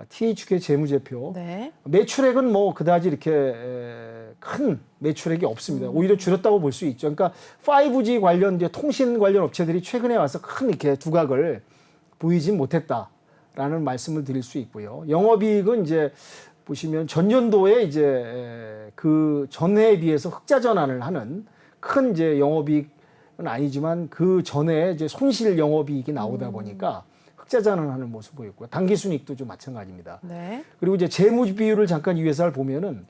THK 재무제표.
네.
매출액은 뭐 그다지 이렇게 큰 매출액이 없습니다. 오히려 줄였다고 볼 수 있죠. 그러니까 5G 관련 이제 통신 관련 업체들이 최근에 와서 큰 이렇게 두각을 보이지 못했다라는 말씀을 드릴 수 있고요. 영업이익은 이제 보시면 전년도에 이제 그 전해에 비해서 흑자 전환을 하는 큰 이제 영업이익은 아니지만 그 전에 이제 손실 영업이익이 나오다 보니까 흑자 전환하는 모습 보였고요. 당기순이익도 좀 마찬가지입니다.
네.
그리고 이제 재무 비율을 잠깐 이 회사를 보면은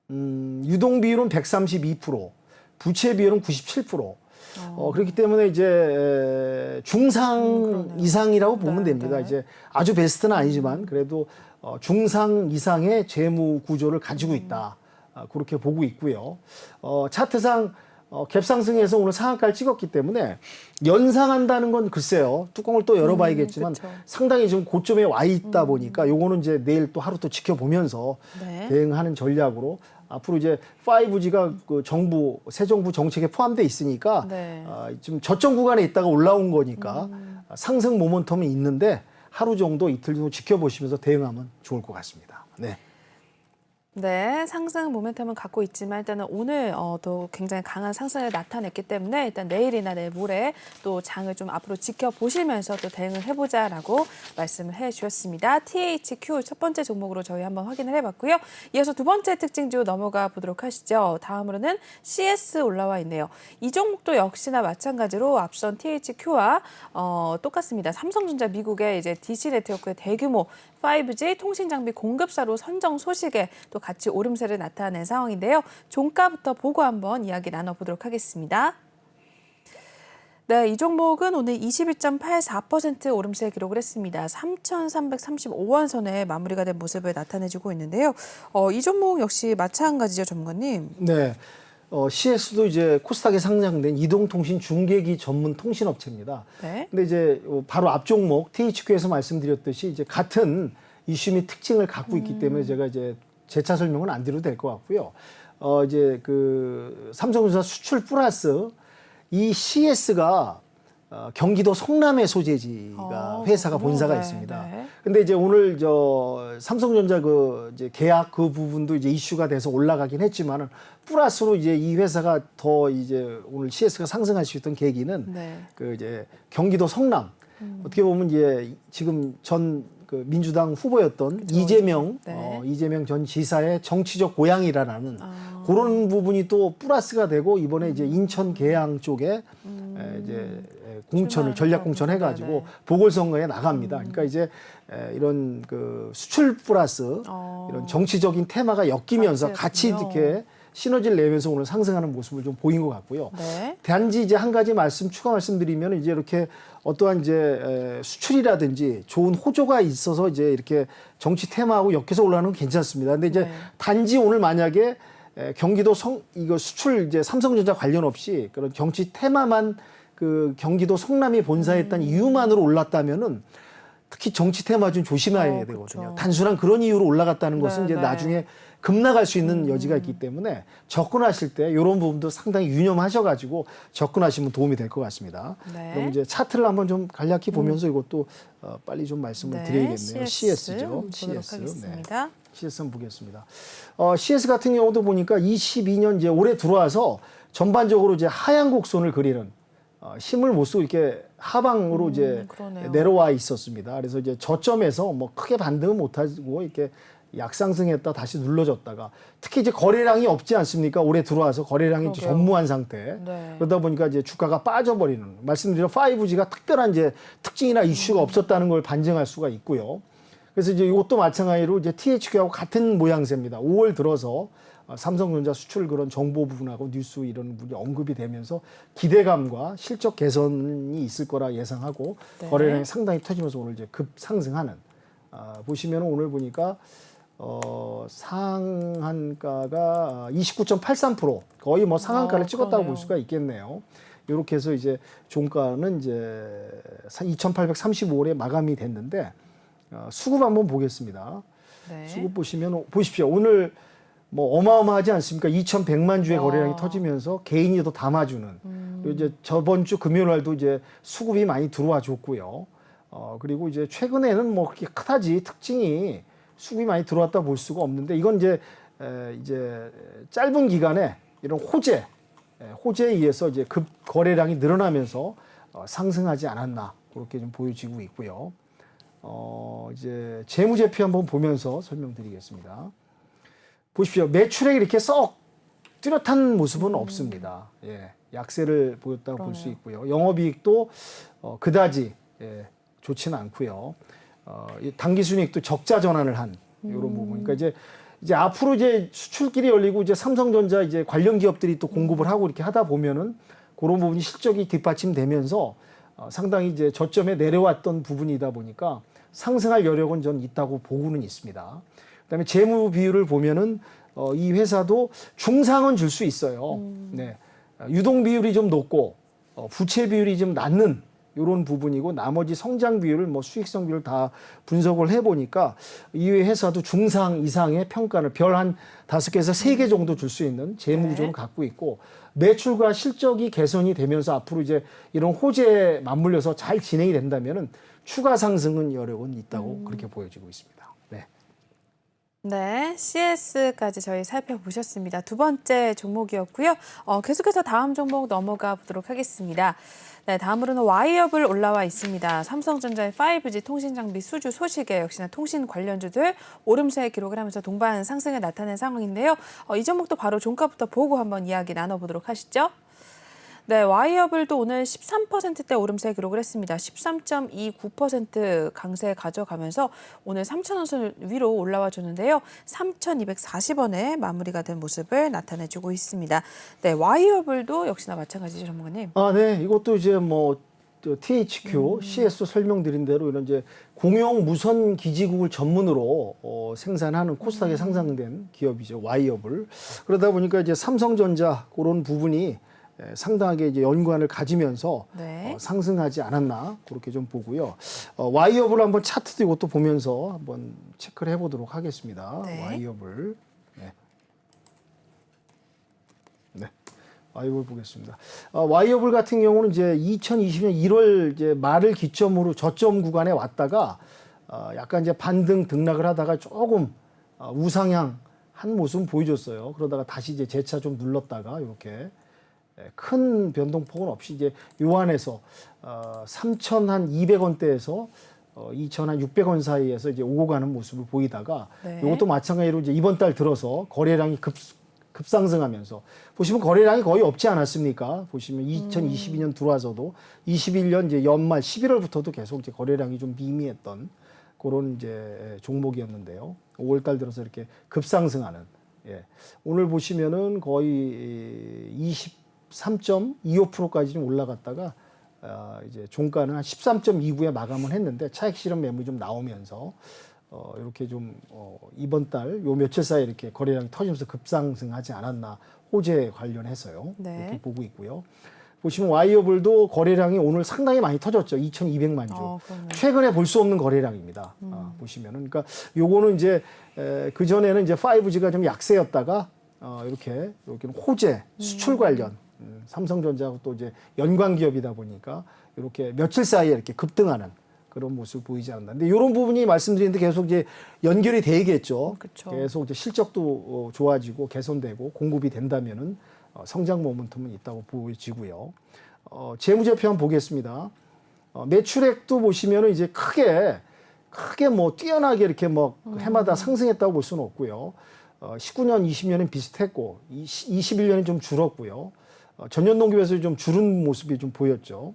유동 비율은 132%, 부채 비율은 97%. 그렇기 때문에 이제 중상 이상이라고 보면
네,
됩니다.
네.
이제 아주 베스트는 아니지만 그래도 중상 이상의 재무 구조를 가지고 있다. 그렇게 보고 있고요. 차트상 갭상승해서 오늘 상한가를 찍었기 때문에 연상한다는 건 글쎄요. 뚜껑을 또 열어봐야겠지만
그쵸.
상당히 좀 고점에 와 있다 보니까 요거는 이제 내일 또 하루 또 지켜보면서
네.
대응하는 전략으로 앞으로 이제 5G가 그 새 정부 정책에 포함돼 있으니까
네.
지금 저점 구간에 있다가 올라온 거니까 상승 모멘텀이 있는데 하루 정도 이틀 정도 지켜보시면서 대응하면 좋을 것 같습니다. 네.
네, 상승 모멘텀은 갖고 있지만 일단은 오늘 또 굉장히 강한 상승을 나타냈기 때문에 일단 내일이나 내일 모레 또 장을 좀 앞으로 지켜보시면서 또 대응을 해보자라고 말씀을 해주셨습니다. THQ 첫 번째 종목으로 저희 한번 확인을 해봤고요. 이어서 두 번째 특징주 넘어가 보도록 하시죠. 다음으로는 CS 올라와 있네요. 이 종목도 역시나 마찬가지로 앞선 THQ와 똑같습니다. 삼성전자 미국의 이제 DC 네트워크의 대규모 5G 통신 장비 공급사로 선정 소식에 또 같이 오름세를 나타낸 상황인데요. 종가부터 보고 한번 이야기 나눠보도록 하겠습니다. 네, 이 종목은 오늘 21.84% 오름세 기록을 했습니다. 3,335원 선에 마무리가 된 모습을 나타내주고 있는데요. 이 종목 역시 마찬가지죠, 전문가님?
네. CS도 이제 코스닥에 상장된 이동통신 중계기 전문 통신업체입니다.
네.
근데 이제 바로 앞 종목 THQ에서 말씀드렸듯이 이제 같은 이슈 및 특징을 갖고 있기 때문에 제가 이제 재차 설명은 안 드려도 될 것 같고요. 이제 그 삼성전자 수출 플러스 이 CS가 경기도 성남의 소재지가 회사가 본사가
네,
있습니다.
네.
근데 이제 오늘 삼성전자 그 이제 계약 그 부분도 이제 이슈가 돼서 올라가긴 했지만은 플러스로 이제 이 회사가 더 이제 오늘 CS가 상승할 수 있던 계기는
네.
그 이제 경기도 성남 어떻게 보면 이제 지금 그 민주당 후보였던
그쵸,
이재명
네.
이재명 전 지사의 정치적 고향이라는 그런 부분이 또 플러스가 되고 이번에 이제 인천 계양 쪽에 이제 공천을 전략 공천 해가지고
네, 네.
보궐선거에 나갑니다. 그러니까 이제 이런 그 수출 플러스 이런 정치적인 테마가 엮이면서 같이
그렇군요.
이렇게 시너지를 내면서 오늘 상승하는 모습을 좀 보인 것 같고요.
네.
단지 이제 한 가지 추가 말씀드리면 이제 이렇게 어떠한 이제 수출이라든지 좋은 호조가 있어서 이제 이렇게 정치 테마하고 엮여서 올라가는 건 괜찮습니다. 근데 이제
네.
단지 오늘 만약에 경기도 이거 수출 이제 삼성전자 관련 없이 그런 정치 테마만 그 경기도 성남이 본사했다는 이유만으로 올랐다면은 특히 정치 테마 좀 조심해야 되거든요.
그렇죠.
단순한 그런 이유로 올라갔다는 것은
네,
이제
네.
나중에 급락할 수 있는 여지가 있기 때문에 접근하실 때 이런 부분도 상당히 유념하셔가지고 접근하시면 도움이 될 것 같습니다.
네.
그럼 이제 차트를 한번 좀 간략히 보면서 이것도 빨리 좀 말씀을 드려야겠네요. CS죠.
보도록
CS.
하겠습니다.
네. CS 한번 보겠습니다. CS 같은 경우도 보니까 22년 이제 올해 들어와서 전반적으로 이제 하향 곡선을 그리는 힘을 못 쓰고 이렇게 하방으로 이제
그러네요.
내려와 있었습니다. 그래서 이제 저점에서 뭐 크게 반등은 못하고 이렇게 약상승했다 다시 눌러졌다가 특히 이제 거래량이 없지 않습니까? 올해 들어와서 거래량이 이제
그러게요.
전무한 상태.
네.
그러다 보니까 이제 주가가 빠져버리는 말씀드린 5G가 특별한 이제 특징이나 이슈가 없었다는 걸 반증할 수가 있고요. 그래서 이제 이것도 마찬가지로 이제 THQ하고 같은 모양새입니다. 5월 들어서 삼성전자 수출 그런 정보 부분하고 뉴스 이런 부분이 언급이 되면서 기대감과 실적 개선이 있을 거라 예상하고
네.
거래량이 상당히 터지면서 오늘 이제 급상승하는 보시면 오늘 보니까 상한가가 29.83% 거의 뭐 상한가를 찍었다고
그러네요.
볼 수가 있겠네요. 이렇게 해서 이제 종가는 이제 2,835원에 마감이 됐는데 수급 한번 보겠습니다.
네.
수급 보시면 보십시오. 오늘 뭐 어마어마하지 않습니까? 2,100만 주의 거래량이 터지면서 개인이 더 담아주는. 그리고 이제 저번 주 금요일 날도 이제 수급이 많이 들어와 줬고요. 그리고 이제 최근에는 뭐 그렇게 크다지 특징이 수급이 많이 들어왔다 볼 수가 없는데 이건 이제 짧은 기간에 이런 호재에 의해서 이제 급 거래량이 늘어나면서 상승하지 않았나 그렇게 좀 보여지고 있고요. 이제 재무제표 한번 보면서 설명드리겠습니다. 보십시오. 매출액이 이렇게 썩 뚜렷한 모습은 없습니다. 예, 약세를 보였다고 볼 수 있고요. 영업이익도 그다지 좋지는 않고요. 당기순이익도 적자 전환을 한 이런 부분. 그러니까 이제 앞으로 이제 수출길이 열리고 이제 삼성전자 이제 관련 기업들이 또 공급을 하고 이렇게 하다 보면은 그런 부분이 실적이 뒷받침되면서 상당히 이제 저점에 내려왔던 부분이다 보니까 상승할 여력은 전 있다고 보고는 있습니다. 그다음에 재무 비율을 보면은 이 회사도 중상은 줄 수 있어요. 네. 유동 비율이 좀 높고 부채 비율이 좀 낮는 이런 부분이고 나머지 성장 비율, 뭐 수익성 비율 다 분석을 해보니까 이 회사도 중상 이상의 평가를 별 한 5개에서 3개 정도 줄 수 있는 재무 구조를 갖고 있고 매출과 실적이 개선이 되면서 앞으로 이제 이런 호재에 맞물려서 잘 진행이 된다면은 추가 상승은 여력은 있다고 그렇게 보여지고 있습니다. 네.
네, CS까지 저희 살펴보셨습니다. 두 번째 종목이었고요. 계속해서 다음 종목 넘어가 보도록 하겠습니다. 네, 다음으로는 와이어블 올라와 있습니다. 삼성전자의 5G 통신 장비 수주 소식에 역시나 통신 관련주들 오름세 기록을 하면서 동반 상승을 나타낸 상황인데요. 이 종목도 바로 종가부터 보고 한번 이야기 나눠보도록 하시죠. 네, 와이어블도 오늘 13%대 오름세 기록을 했습니다. 13.29% 강세 가져가면서 오늘 3,000원 선 위로 올라와 줬는데요. 3,240원에 마무리가 된 모습을 나타내주고 있습니다. 네, 와이어블도 역시나 마찬가지죠, 전문가님.
네, 이것도 이제 뭐 THQ, CS 설명드린 대로 이런 이제 공용 무선 기지국을 전문으로 생산하는 코스닥에 상장된 기업이죠, 와이어블. 그러다 보니까 이제 삼성전자 그런 부분이 상당하게 이제 연관을 가지면서
네.
상승하지 않았나 그렇게 좀 보고요. 와이어블 한번 차트도 이것도 보면서 한번 체크를 해보도록 하겠습니다.
네.
와이어블. 네. 네. 와이어블 보겠습니다. 와이어블 같은 경우는 이제 2020년 1월 이제 말을 기점으로 저점 구간에 왔다가 약간 이제 반등 등락을 하다가 조금 우상향 한 모습은 보여줬어요. 그러다가 다시 이제 재차 좀 눌렀다가 이렇게 큰 변동폭은 없이 이제 요 안에서 3,200원대에서 2,600원 사이에서 이제 오고 가는 모습을 보이다가
네.
이것도 마찬가지로 이제 이번 달 들어서 거래량이 급상승하면서 보시면 거래량이 거의 없지 않았습니까? 보시면 2022년 들어와서도 21년 이제 연말 11월부터도 계속 이제 거래량이 좀 미미했던 그런 이제 종목이었는데요. 5월 달 들어서 이렇게 급상승하는. 예. 오늘 보시면은 거의 23.25%까지 좀 올라갔다가 이제 종가는 한 13.29에 마감을 했는데 차익 실현 매물이 좀 나오면서 이렇게 좀 이번 달 요 며칠 사이에 이렇게 거래량이 터지면서 급상승하지 않았나 호재 관련해서요.
네.
이렇게 보고 있고요. 보시면 와이어블도 거래량이 오늘 상당히 많이 터졌죠. 2,200만 주.
그러네요.
최근에 볼 수 없는 거래량입니다. 보시면은 그러니까 요거는 이제 그 전에는 이제 5G가 좀 약세였다가 이렇게 호재 수출 관련 삼성전자하고 또 이제 연관 기업이다 보니까 이렇게 며칠 사이에 이렇게 급등하는 그런 모습을 보이지 않는다. 근데 이런 부분이 말씀드리는데 계속 이제 연결이 되겠죠.
그쵸.
계속 이제 실적도 좋아지고 개선되고 공급이 된다면은 성장 모멘텀은 있다고 보여지고요. 재무제표 한번 보겠습니다. 매출액도 보시면은 이제 크게 뭐 뛰어나게 이렇게 뭐 해마다 상승했다고 볼 수는 없고요. 19년, 20년은 비슷했고 21년은 좀 줄었고요. 전년 동기에서 좀 줄은 모습이 좀 보였죠.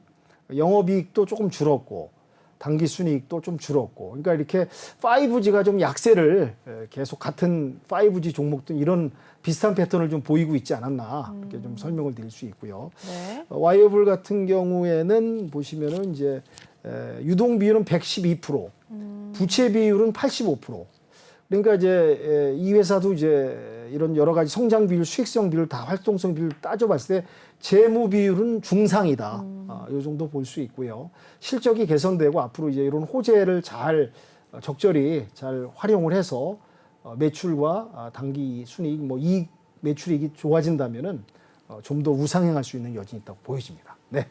영업이익도 조금 줄었고 당기순이익도 좀 줄었고, 그러니까 이렇게 5G가 좀 약세를 계속 같은 5G 종목들 이런 비슷한 패턴을 좀 보이고 있지 않았나 이렇게 좀 설명을 드릴 수 있고요.
네.
와이어블 같은 경우에는 보시면은 이제 유동 비율은 112%, 부채 비율은 85%. 그러니까 이제 이 회사도 이제 이런 여러 가지 성장 비율, 수익성 비율, 다 활동성 비율 따져봤을 때 재무 비율은 중상이다. 이 정도 볼 수 있고요. 실적이 개선되고 앞으로 이제 이런 호재를 잘 적절히 잘 활용을 해서 매출과 당기 순이익, 뭐 이익 매출이익이 좋아진다면은 좀 더 우상향할 수 있는 여진이 있다고 보여집니다. 네.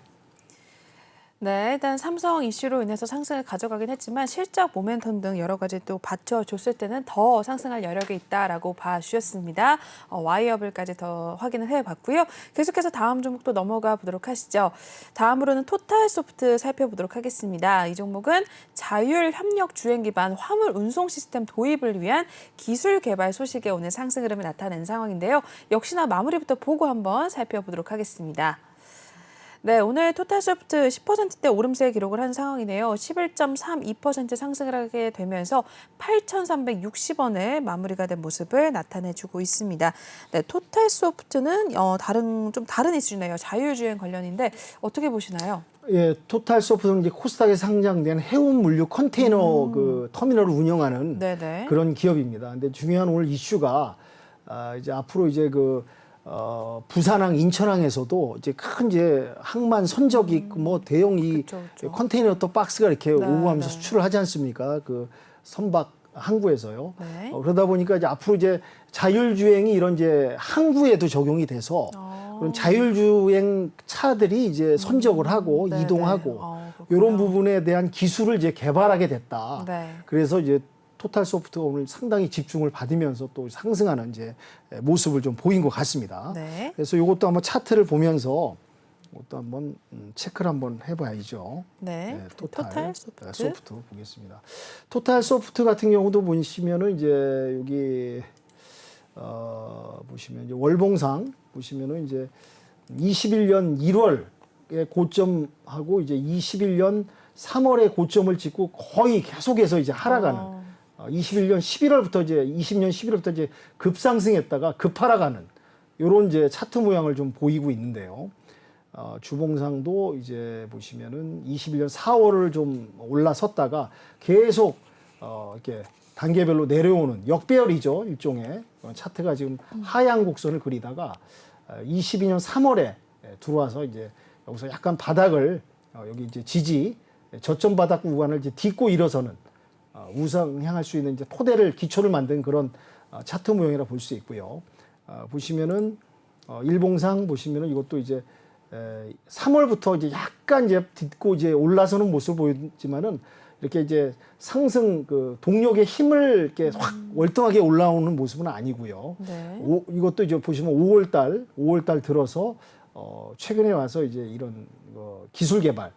네, 일단 삼성 이슈로 인해서 상승을 가져가긴 했지만 실적 모멘텀 등 여러 가지 또 받쳐줬을 때는 더 상승할 여력이 있다라고 봐주셨습니다. 와이어블까지 더 확인을 해봤고요. 계속해서 다음 종목도 넘어가 보도록 하시죠. 다음으로는 토탈소프트 살펴보도록 하겠습니다. 이 종목은 자율 협력 주행 기반 화물 운송 시스템 도입을 위한 기술 개발 소식에 오늘 상승 흐름을 나타낸 상황인데요. 역시나 마무리부터 보고 한번 살펴보도록 하겠습니다. 네, 오늘 토탈소프트 10%대 오름세 기록을 한 상황이네요. 11.32% 상승을 하게 되면서 8,360원에 마무리가 된 모습을 나타내주고 있습니다. 네, 토탈소프트는 좀 다른 이슈네요. 자율주행 관련인데 어떻게 보시나요?
예, 토탈소프트는 이제 코스닥에 상장된 해운 물류 컨테이너 그 터미널을 운영하는
네네.
그런 기업입니다. 근데 중요한 오늘 이슈가 이제 앞으로 이제 그 부산항, 인천항에서도 이제 큰 이제 항만 선적이 있고 뭐 대형 이
그쵸, 그쵸.
컨테이너 또 박스가 이렇게
네,
오고 가면서
네.
수출을 하지 않습니까? 그 선박 항구에서요.
네.
그러다 보니까 이제 앞으로 이제 자율주행이 이런 이제 항구에도 적용이 돼서 그런 자율주행 차들이 이제 선적을 하고
네,
이동하고
네. 그렇군요.
이런 부분에 대한 기술을 이제 개발하게 됐다.
네.
그래서 이제 토탈 소프트가 오늘 상당히 집중을 받으면서 또 상승하는 이제 모습을 좀 보인 것 같습니다.
네.
그래서 이것도 한번 차트를 보면서 이것도 한번 체크를 한번 해봐야죠.
네. 토탈 소프트.
소프트 보겠습니다. 토탈 소프트 같은 경우도 보시면은 이제 여기 보시면 이제 월봉상 보시면은 이제 21년 1월에 고점하고 이제 21년 3월에 고점을 찍고 거의 계속해서 이제 하락하는 21년 11월부터 이제 20년 11월부터 이제 급상승했다가 급하락하는 요런 이제 차트 모양을 좀 보이고 있는데요. 주봉상도 이제 보시면은 21년 4월을 좀 올라섰다가 계속 이렇게 단계별로 내려오는 역배열이죠. 일종의 차트가 지금 하향 곡선을 그리다가 22년 3월에 들어와서 이제 여기서 약간 바닥을 여기 이제 지지 저점 바닥 구간을 이제 딛고 일어서는 우상향할 수 있는 이제 토대를 기초를 만든 그런 차트 모형이라 볼 수 있고요. 보시면은 일봉상 보시면은 이것도 이제 3월부터 이제 약간 이제 딛고 이제 올라서는 모습을 보이지만은 이렇게 이제 상승 그 동력의 힘을 이렇게 확 월등하게 올라오는 모습은 아니고요.
네.
이것도 이제 보시면 5월달 들어서 최근에 와서 이제 이런 기술 개발,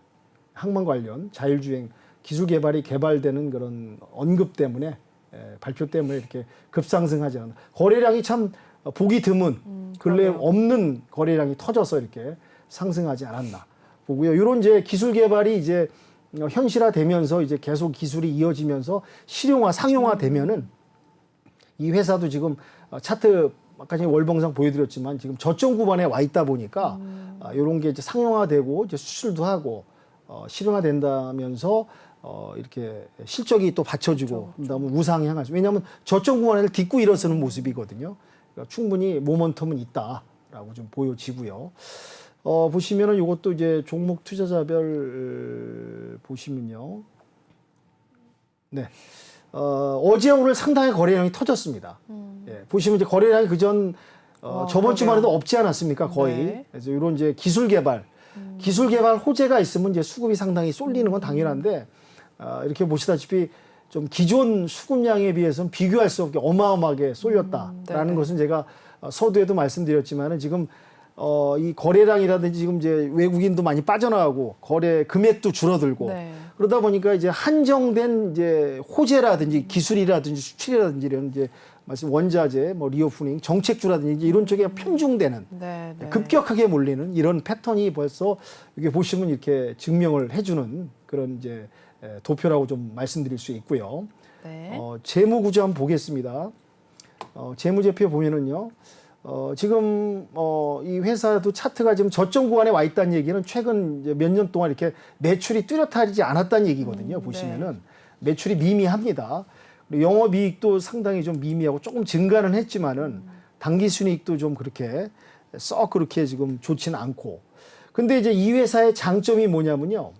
항만 관련 자율주행 기술 개발이 개발되는 그런 언급 때문에 발표 때문에 이렇게 급상승하지 않는 거래량이 참 보기 드문 근래
그러게요.
없는 거래량이 터져서 이렇게 상승하지 않았나 보고요. 이런 이제 기술 개발이 이제 현실화되면서 이제 계속 기술이 이어지면서 실용화, 상용화되면은 이 회사도 지금 차트 아까 전에 월봉상 보여드렸지만 지금 저점 구간에 와 있다 보니까 이런 게 이제 상용화되고 이제 수출도 하고 실용화된다면서 이렇게 실적이 또 받쳐주고 그다음에 우상향할 수. 왜냐하면 저점 구간을 딛고 일어서는 모습이거든요. 그러니까 충분히 모멘텀은 있다라고 좀 보여지고요. 보시면은 이것도 이제 종목 투자자별 보시면요. 네. 어제 오늘 상당히 거래량이 터졌습니다. 예, 보시면 이제 거래량이 그전 저번 주만 해도 없지 않았습니까? 거의.
네.
그래서 이런 이제 기술 개발 호재가 있으면 이제 수급이 상당히 쏠리는 건 당연한데 이렇게 보시다시피 좀 기존 수급량에 비해서는 비교할 수 없게 어마어마하게 쏠렸다라는 것은 제가 서두에도 말씀드렸지만은 지금 이 거래량이라든지 지금 이제 외국인도 많이 빠져나가고 거래 금액도 줄어들고
네.
그러다 보니까 이제 한정된 이제 호재라든지 기술이라든지 수출이라든지 이런 이제 말씀 원자재, 뭐 리오프닝, 정책주라든지 이런 쪽에 편중되는
네, 네.
급격하게 몰리는 이런 패턴이 벌써 이게 보시면 이렇게 증명을 해주는 그런 이제 도표라고 좀 말씀드릴 수 있고요.
네.
재무 구조 한번 보겠습니다. 재무제표 보면은요. 지금 이 회사도 차트가 지금 저점 구간에 와 있다는 얘기는 최근 몇 년 동안 이렇게 매출이 뚜렷하지 않았다는 얘기거든요. 보시면은 매출이 미미합니다. 그리고 영업이익도 상당히 좀 미미하고 조금 증가는 했지만은 당기순이익도 좀 그렇게 썩 그렇게 지금 좋지는 않고. 근데 이제 이 회사의 장점이 뭐냐면요.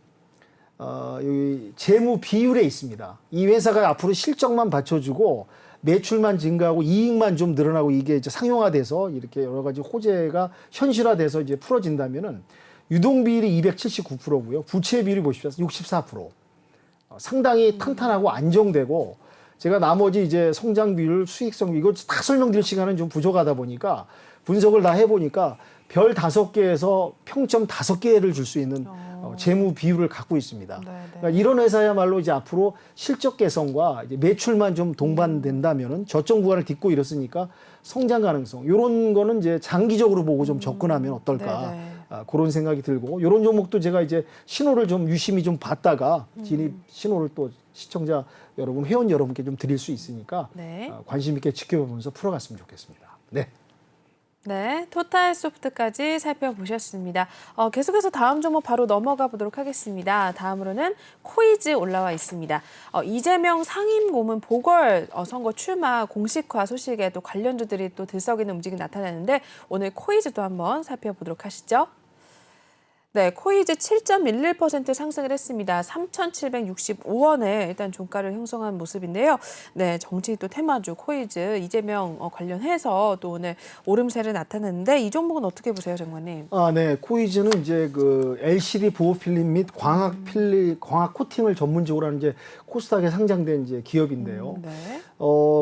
여기 재무 비율에 있습니다. 이 회사가 앞으로 실적만 받쳐주고 매출만 증가하고 이익만 좀 늘어나고 이게 이제 상용화돼서 이렇게 여러 가지 호재가 현실화돼서 이제 풀어진다면은 유동 비율이 279%고요. 부채 비율이 보십시오. 64%. 상당히 탄탄하고 안정되고 제가 나머지 이제 성장 비율, 수익성 이거 다 설명드릴 시간은 좀 부족하다 보니까 분석을 다 해보니까 별 5개에서 평점 5개를 줄 수 있는 재무 비율을 갖고 있습니다. 그러니까 이런 회사야말로 이제 앞으로 실적 개선과 이제 매출만 좀 동반된다면은 저점 구간을 딛고 이렇으니까 성장 가능성 이런 거는 이제 장기적으로 보고 좀 접근하면 어떨까 그런 생각이 들고 이런 종목도 제가 이제 신호를 좀 유심히 좀 봤다가 진입 신호를 또 시청자 여러분, 회원 여러분께 좀 드릴 수 있으니까 관심 있게 지켜보면서 풀어갔으면 좋겠습니다. 네.
네, 토탈소프트까지 살펴보셨습니다. 계속해서 다음 종목 바로 넘어가 보도록 하겠습니다. 다음으로는 코이즈 올라와 있습니다. 이재명 상임고문 보궐 선거 출마 공식화 소식에 또 관련주들이 또 들썩이는 움직임이 나타나는데 오늘 코이즈도 한번 살펴보도록 하시죠. 네, 코이즈 7.11% 상승을 했습니다. 3,765원에 일단 종가를 형성한 모습인데요. 네, 정치 또 테마주 코이즈 이재명 관련해서 또 오늘 오름세를 나타냈는데 이 종목은 어떻게 보세요, 정관님?
네. 코이즈는 이제 그 LCD 보호 필름 및 광학 코팅을 전문적으로 하는 이제 코스닥에 상장된 이제 기업인데요.
네.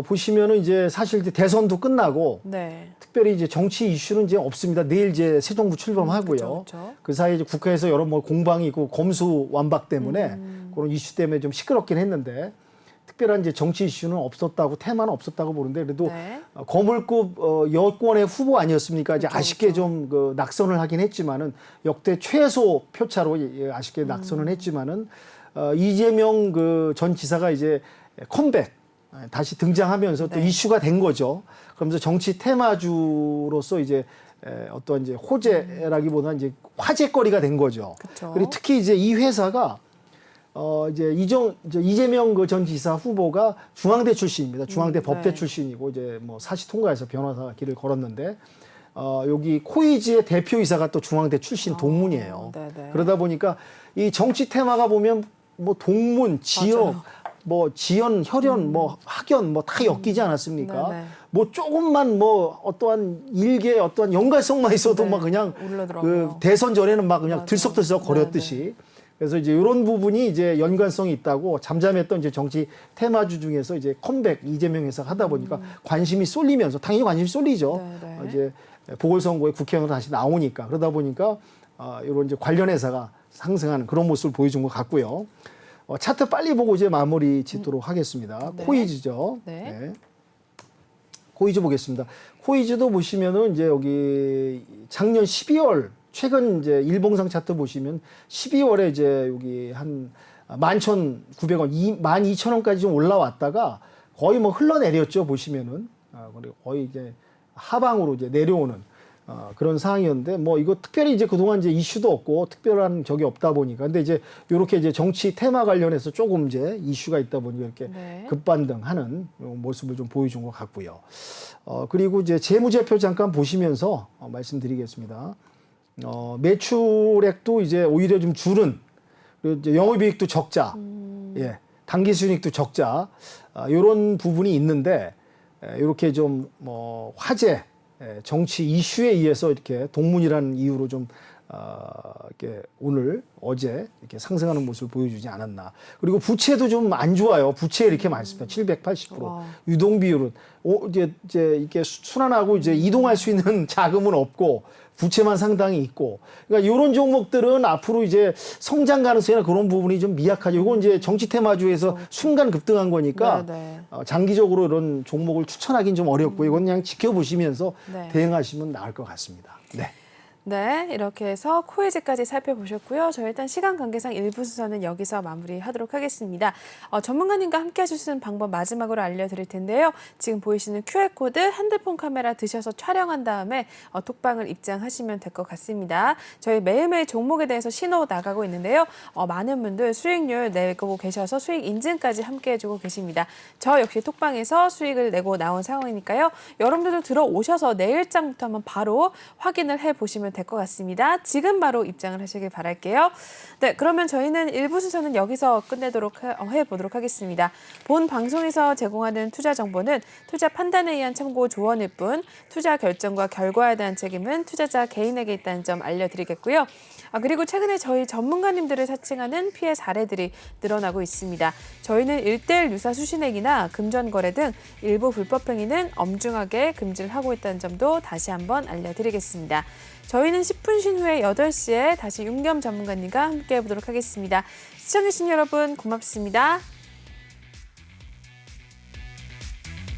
보시면은 이제 사실 이제 대선도 끝나고
네.
특별히 이제 정치 이슈는 이제 없습니다. 내일 이제 새 정부 출범하고요.
그쵸.
그 사이에 이제 국회에서 여러 뭐 공방이 있고 검수 완박 때문에 그런 이슈 때문에 좀 시끄럽긴 했는데 특별한 이제 정치 이슈는 없었다고 테마는 없었다고 보는데 그래도
네.
거물급 여권의 후보 아니었습니까? 이제
그쵸,
아쉽게
그쵸.
좀 그 낙선을 하긴 했지만은 역대 최소 표차로 아쉽게 낙선은 했지만은 이재명 그 전 지사가 이제 컴백 다시 등장하면서 또
네.
이슈가 된 거죠. 그러면서 정치 테마주로서 이제 어떤 이제 호재라기보다는 이제 화제거리가 된 거죠.
그쵸.
그리고 특히 이제 이 회사가 이제 이재명 그 전 지사 후보가 중앙대 출신입니다. 중앙대 법대
네.
출신이고 이제 뭐 사시 통과해서 변호사 길을 걸었는데 여기 코이즈의 대표이사가 또 중앙대 출신 동문이에요.
네네.
그러다 보니까 이 정치 테마가 보면 뭐 동문, 지역,
맞아요.
뭐 지연, 혈연, 뭐 학연 뭐 다 엮이지 않았습니까?
네네.
뭐 조금만 뭐 어떠한 일개 어떠한 연관성만 있어도
네.
막 그냥 그
올라들어가요.
대선 전에는 막 그냥
맞아요.
들썩들썩 거렸듯이. 그래서 이제 이런 부분이 이제 연관성이 있다고 잠잠했던 이제 정치 테마주 중에서 이제 컴백 이재명 회사 하다 보니까 관심이 쏠리면서 당연히 관심이 쏠리죠.
네네.
이제 보궐선거에 국회의원으로 다시 나오니까 그러다 보니까 이런 이제 관련 회사가 상승하는 그런 모습을 보여준 것 같고요. 차트 빨리 보고 이제 마무리 짓도록 하겠습니다.
네.
코이즈죠.
네.
코이즈 보겠습니다. 코이즈도 보시면은 이제 여기 작년 12월 최근 이제 일봉상 차트 보시면 12월에 이제 여기 한 11,900원, 12,000원까지 좀 올라왔다가 거의 뭐 흘러내렸죠. 보시면은 그리고 거의 이제 하방으로 이제 내려오는 그런 상황이었는데 뭐 이거 특별히 이제 그동안 이제 이슈도 없고 특별한 적이 없다 보니까 근데 이제 이렇게 이제 정치 테마 관련해서 조금 이제 이슈가 있다 보니까 이렇게
네.
급반등하는 모습을 좀 보여준 것 같고요. 그리고 이제 재무제표 잠깐 보시면서 말씀드리겠습니다. 매출액도 이제 오히려 좀 줄은 그리고 이제 영업이익도 적자, 예, 당기순이익도 적자 이런 부분이 있는데 이렇게 좀 뭐 화제 정치 이슈에 의해서 이렇게 동문이라는 이유로 좀 이렇게 오늘 어제 이렇게 상승하는 모습을 보여주지 않았나. 그리고 부채도 좀 안 좋아요. 부채 이렇게 많습니다. 780%.
와.
유동 비율은 이제 이렇게 순환하고 이제 이동할 수 있는 자금은 없고 부채만 상당히 있고. 그러니까 이런 종목들은 앞으로 이제 성장 가능성이나 그런 부분이 좀 미약하죠. 이건 이제 정치 테마주에서 순간 급등한 거니까
네네.
장기적으로 이런 종목을 추천하기는 좀 어렵고 이건 그냥 지켜보시면서
네.
대응하시면 나을 것 같습니다. 네.
네, 이렇게 해서 코이즈까지 살펴보셨고요. 저희 일단 시간 관계상 1부 순서는 여기서 마무리하도록 하겠습니다. 전문가님과 함께 하실 수 있는 방법 마지막으로 알려드릴 텐데요. 지금 보이시는 QR코드 핸드폰 카메라 드셔서 촬영한 다음에 톡방을 입장하시면 될 것 같습니다. 저희 매일매일 종목에 대해서 신호 나가고 있는데요. 많은 분들 수익률 내고 계셔서 수익 인증까지 함께 해주고 계십니다. 저 역시 톡방에서 수익을 내고 나온 상황이니까요. 여러분들도 들어오셔서 내일장부터 한번 바로 확인을 해보시면 될 것 같습니다. 지금 바로 입장을 하시길 바랄게요. 네, 그러면 저희는 1부 순서는 여기서 끝내도록 해보도록 하겠습니다. 본 방송에서 제공하는 투자 정보는 투자 판단에 의한 참고 조언일 뿐 투자 결정과 결과에 대한 책임은 투자자 개인에게 있다는 점 알려드리겠고요. 그리고 최근에 저희 전문가님들을 사칭하는 피해 사례들이 늘어나고 있습니다. 저희는 1:1 유사 수신액이나 금전 거래 등 일부 불법 행위는 엄중하게 금지를 하고 있다는 점도 다시 한번 알려드리겠습니다. 저희는 10분 쉰 후에 8시에 다시 윤겸 전문가님과 함께 해보도록 하겠습니다. 시청해주신 여러분 고맙습니다.